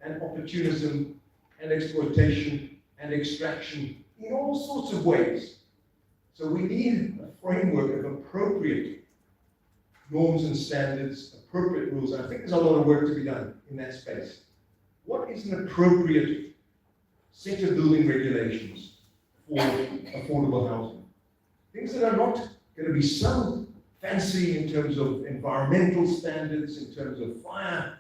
and opportunism and exploitation and extraction in all sorts of ways. So we need a framework of appropriate norms and standards, appropriate rules. And I think there's a lot of work to be done in that space. What is an appropriate set of building regulations for affordable housing? Things that are not going to be so fancy in terms of environmental standards, in terms of fire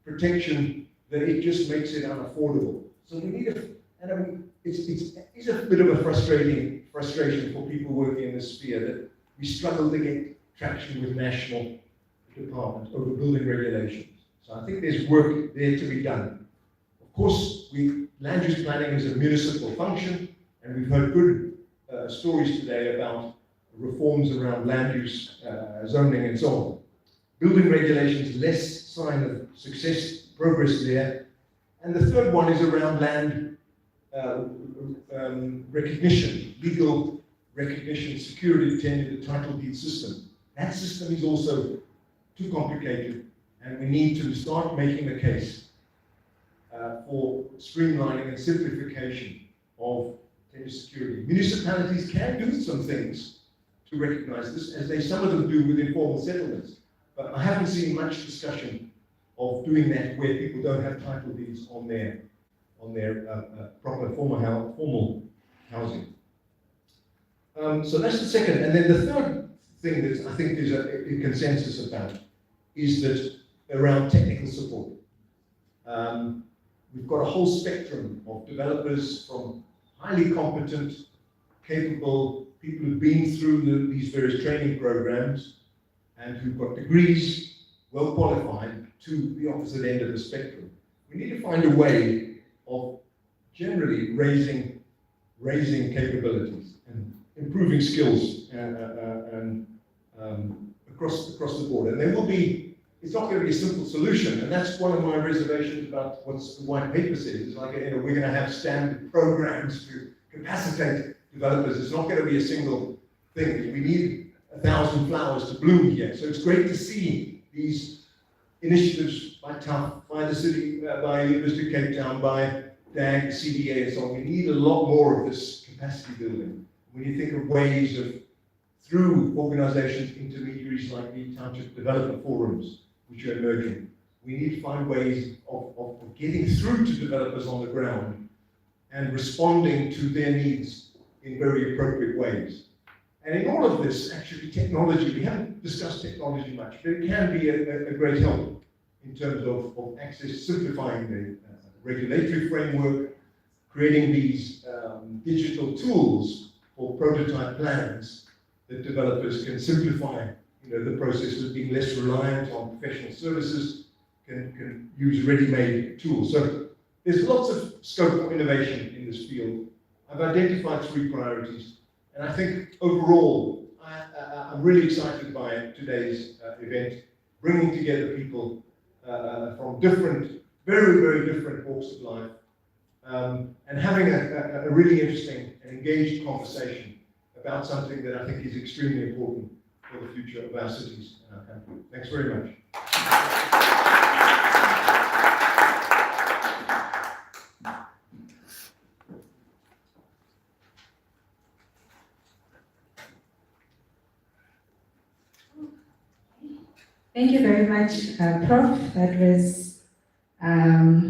protection, that it just makes it unaffordable. So we need and I mean, it's a bit of a frustration for people working in this sphere that we struggle to get traction with national departments over building regulations. So I think there's work there to be done. Of course, land use planning is a municipal function, and we've heard good stories today about reforms around land use, zoning, and so on. Building regulations, less sign of success, progress there. And the third one is around land recognition, legal recognition, security, tenure, the title deed system. That system is also too complicated, and we need to start making a case for streamlining and simplification of tenure security. Municipalities can do some things to recognize this, as some of them do with informal settlements, but I haven't seen much discussion of doing that where people don't have title deeds on their proper formal housing. So that's the second. And then the third thing that I think there's a consensus about is that around technical support. We've got a whole spectrum of developers, from highly competent, capable people who've been through these various training programs and who've got degrees, well qualified, to the opposite end of the spectrum. We need to find a way of generally raising capabilities and improving skills across the board. And there will be, it's not going to be a simple solution, and that's one of my reservations about what the white paper says. It's like, we're going to have standard programs to capacitate developers. It's not going to be a single thing. We need 1,000 flowers to bloom here. So it's great to see these initiatives by TUF, by the city, by University of Cape Town, by DAG, CDA, and so on. We need a lot more of this capacity building. We need to think of ways of, through organizations, intermediaries like the Township Development Forums, which are emerging, we need to find ways of getting through to developers on the ground and responding to their needs in very appropriate ways. And in all of this, actually, technology, we haven't discussed technology much, but it can be a great help in terms of access, simplifying the regulatory framework, creating these digital tools for prototype plans that developers can simplify the process of being less reliant on professional services, can use ready-made tools. So there's lots of scope for innovation in this field. I've identified 3 priorities, and I think overall, I'm really excited by today's event, bringing together people from different, very, very different walks of life, and having a really interesting and engaged conversation about something that I think is extremely important for the future of our cities and our country. Thanks very much. Thank you very much, Prof. That was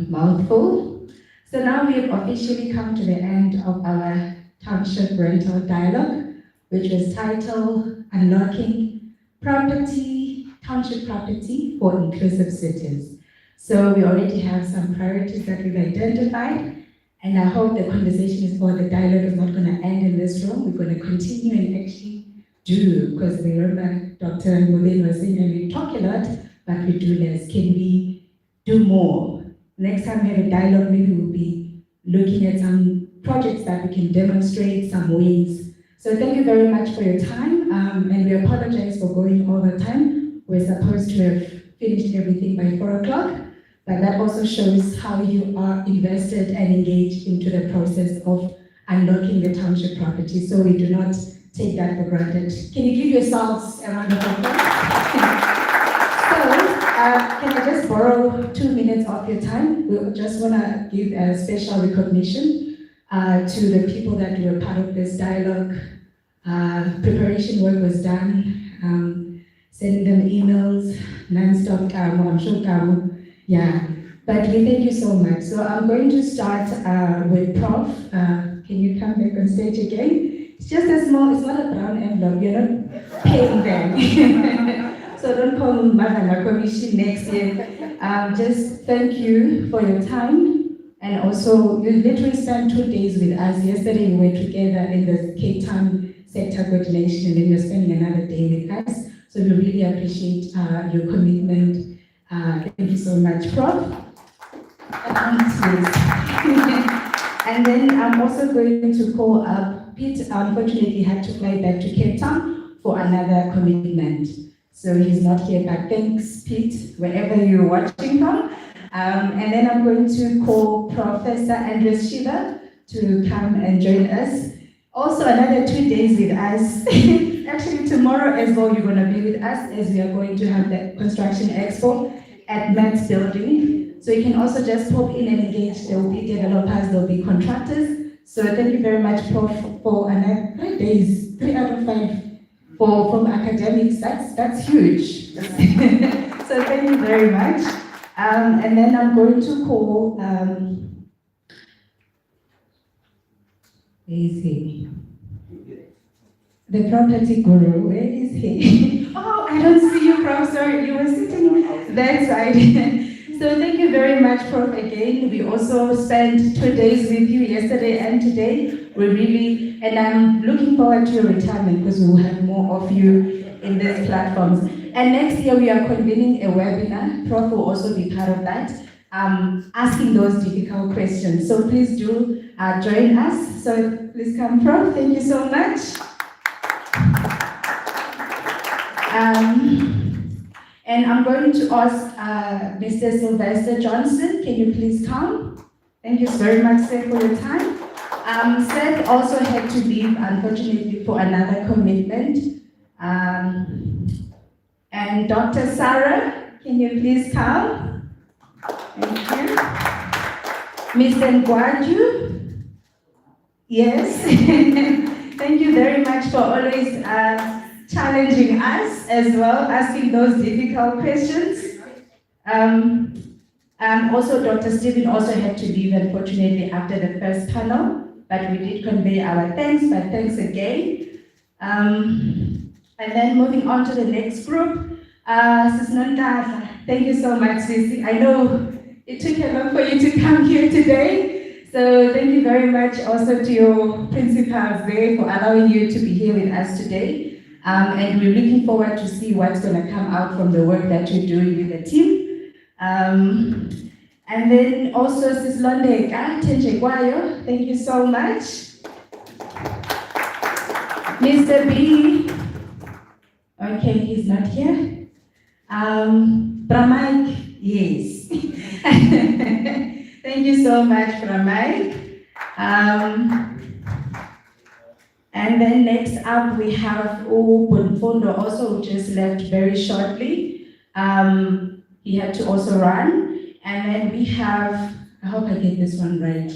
mouthful. So now we have officially come to the end of our Township Rental Dialogue, which was titled Unlocking Township Property for Inclusive Cities. So we already have some priorities that we've identified, and I hope the conversation the dialogue is not going to end in this room. We're going to continue and actually do, because remember Dr. Mulin was saying, and we talk a lot, but we do less. Can we do more? Next time we have a dialogue, maybe we'll be looking at some projects that we can demonstrate, some ways, So thank you very much for your time, and we apologize for going all the time. We're supposed to have finished everything by 4 o'clock, but that also shows how you are invested and engaged into the process of unlocking the township property. So we do not take that for granted. Can you give yourselves a round of applause? Can I just borrow 2 minutes of your time? We just want to give a special recognition to the people that were part of this dialogue. Preparation work was done, sending them emails, non-stop, I'm sure, yeah. But we thank you so much. So I'm going to start with Prof. Can you come back on stage again? It's just a small, it's not a brown envelope, you're not paying them. So don't call Magana Commission next year. Just thank you for your time. And also, you literally spent 2 days with us. Yesterday, we were together in the Cape Town sector coordination, and then you're spending another day with us. So we really appreciate your commitment. Thank you so much, Prof. And then I'm also going to call up Pete. Unfortunately, had to fly back to Cape Town for another commitment. So he's not here, but thanks, Pete, wherever you're watching from. And then I'm going to call Professor Andres Shiva to come and join us. Also, another 2 days with us. Actually, tomorrow as well, you're going to be with us as we are going to have the Construction Expo at Matt's building. So you can also just pop in and engage. There will be developers, there will be contractors. So thank you very much, Prof, for another 3 days, 3 out of 5. From academics, that's huge. So thank you very much. And then I'm going to call, where is he? The property guru, where is he? Oh, I don't see you, Prof, sorry, you were sitting that side. So thank you very much, Prof, again. We also spent 2 days with you yesterday and today. And I'm looking forward to your retirement because we will have more of you in these platforms. And next year we are convening a webinar. Prof will also be part of that, asking those difficult questions. So please do join us. So please come, Prof. Thank you so much. And I'm going to ask Mr. Sylvester Johnson, can you please come? Thank you very much, sir, for your time. Seth also had to leave, unfortunately, for another commitment. And Dr. Sarah, can you please come? Thank you. Mr. Ngwaju? Yes. Thank you very much for always challenging us as well, asking those difficult questions. Also, Dr. Stephen also had to leave, unfortunately, after the first panel. But we did convey our thanks, but thanks again. And then moving on to the next group, Sis Nontada. Thank you so much, Sisi. I know it took a lot for you to come here today. So thank you very much also to your principals there for allowing you to be here with us today. And we're looking forward to see what's going to come out from the work that you're doing with the team. And then also Sis Londeka Tenjekwayo, thank you so much. Mr. B, okay, he's not here. Pramaik, yes. Thank you so much, Pramaik. And then next up we have Bunfondo also, who just left very shortly. He had to also run. And then we have, I hope I get this one right.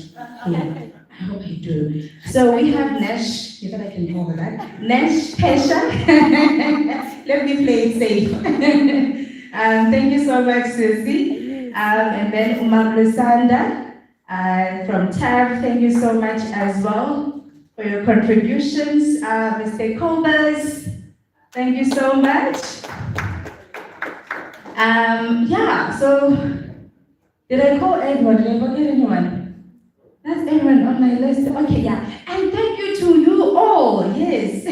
Yeah, I hope I do. So we have Nesh, if I can call her that. Nesh Pesha. Let me play it safe. Thank you so much, Susie. And then Umar Lusanda from TAB, thank you so much as well for your contributions. Mr. Colbers, thank you so much. Yeah, so did I call everyone? Did I forget anyone? That's everyone on my list. Okay, yeah. And thank you to you all, yes.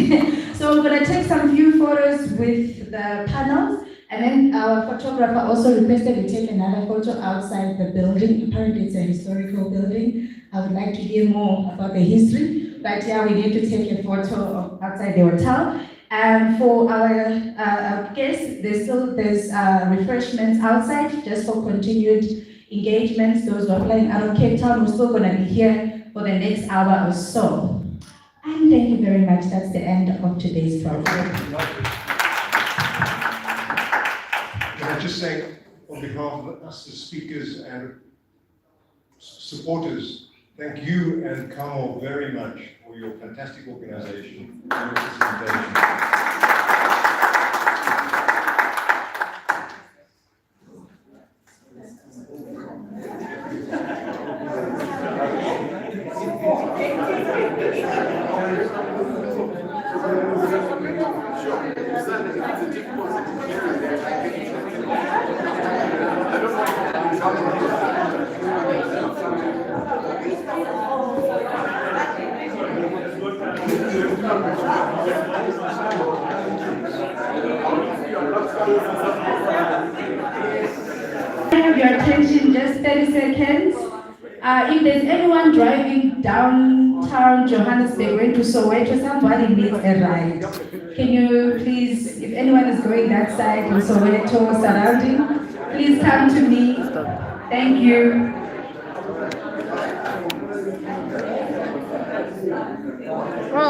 So I'm gonna take some few photos with the panels, and then our photographer also requested we take another photo outside the building. Apparently it's a historical building. I would like to hear more about the history. but yeah, we need to take a photo of outside the hotel. And for our guests, there's refreshments outside just for continued engagements. Those who are flying out of Cape Town, we're still going to be here for the next hour or so. And thank you very much. That's the end of today's program. Can I just say, on behalf of us, the speakers and supporters, thank you and Kamal very much for your fantastic organization and your presentation. I have your attention, just 30 seconds. If there's anyone driving downtown Johannesburg going to Soweto, somebody needs a ride. Can you please, if anyone is going that side in Soweto surrounding, please come to me. Thank you.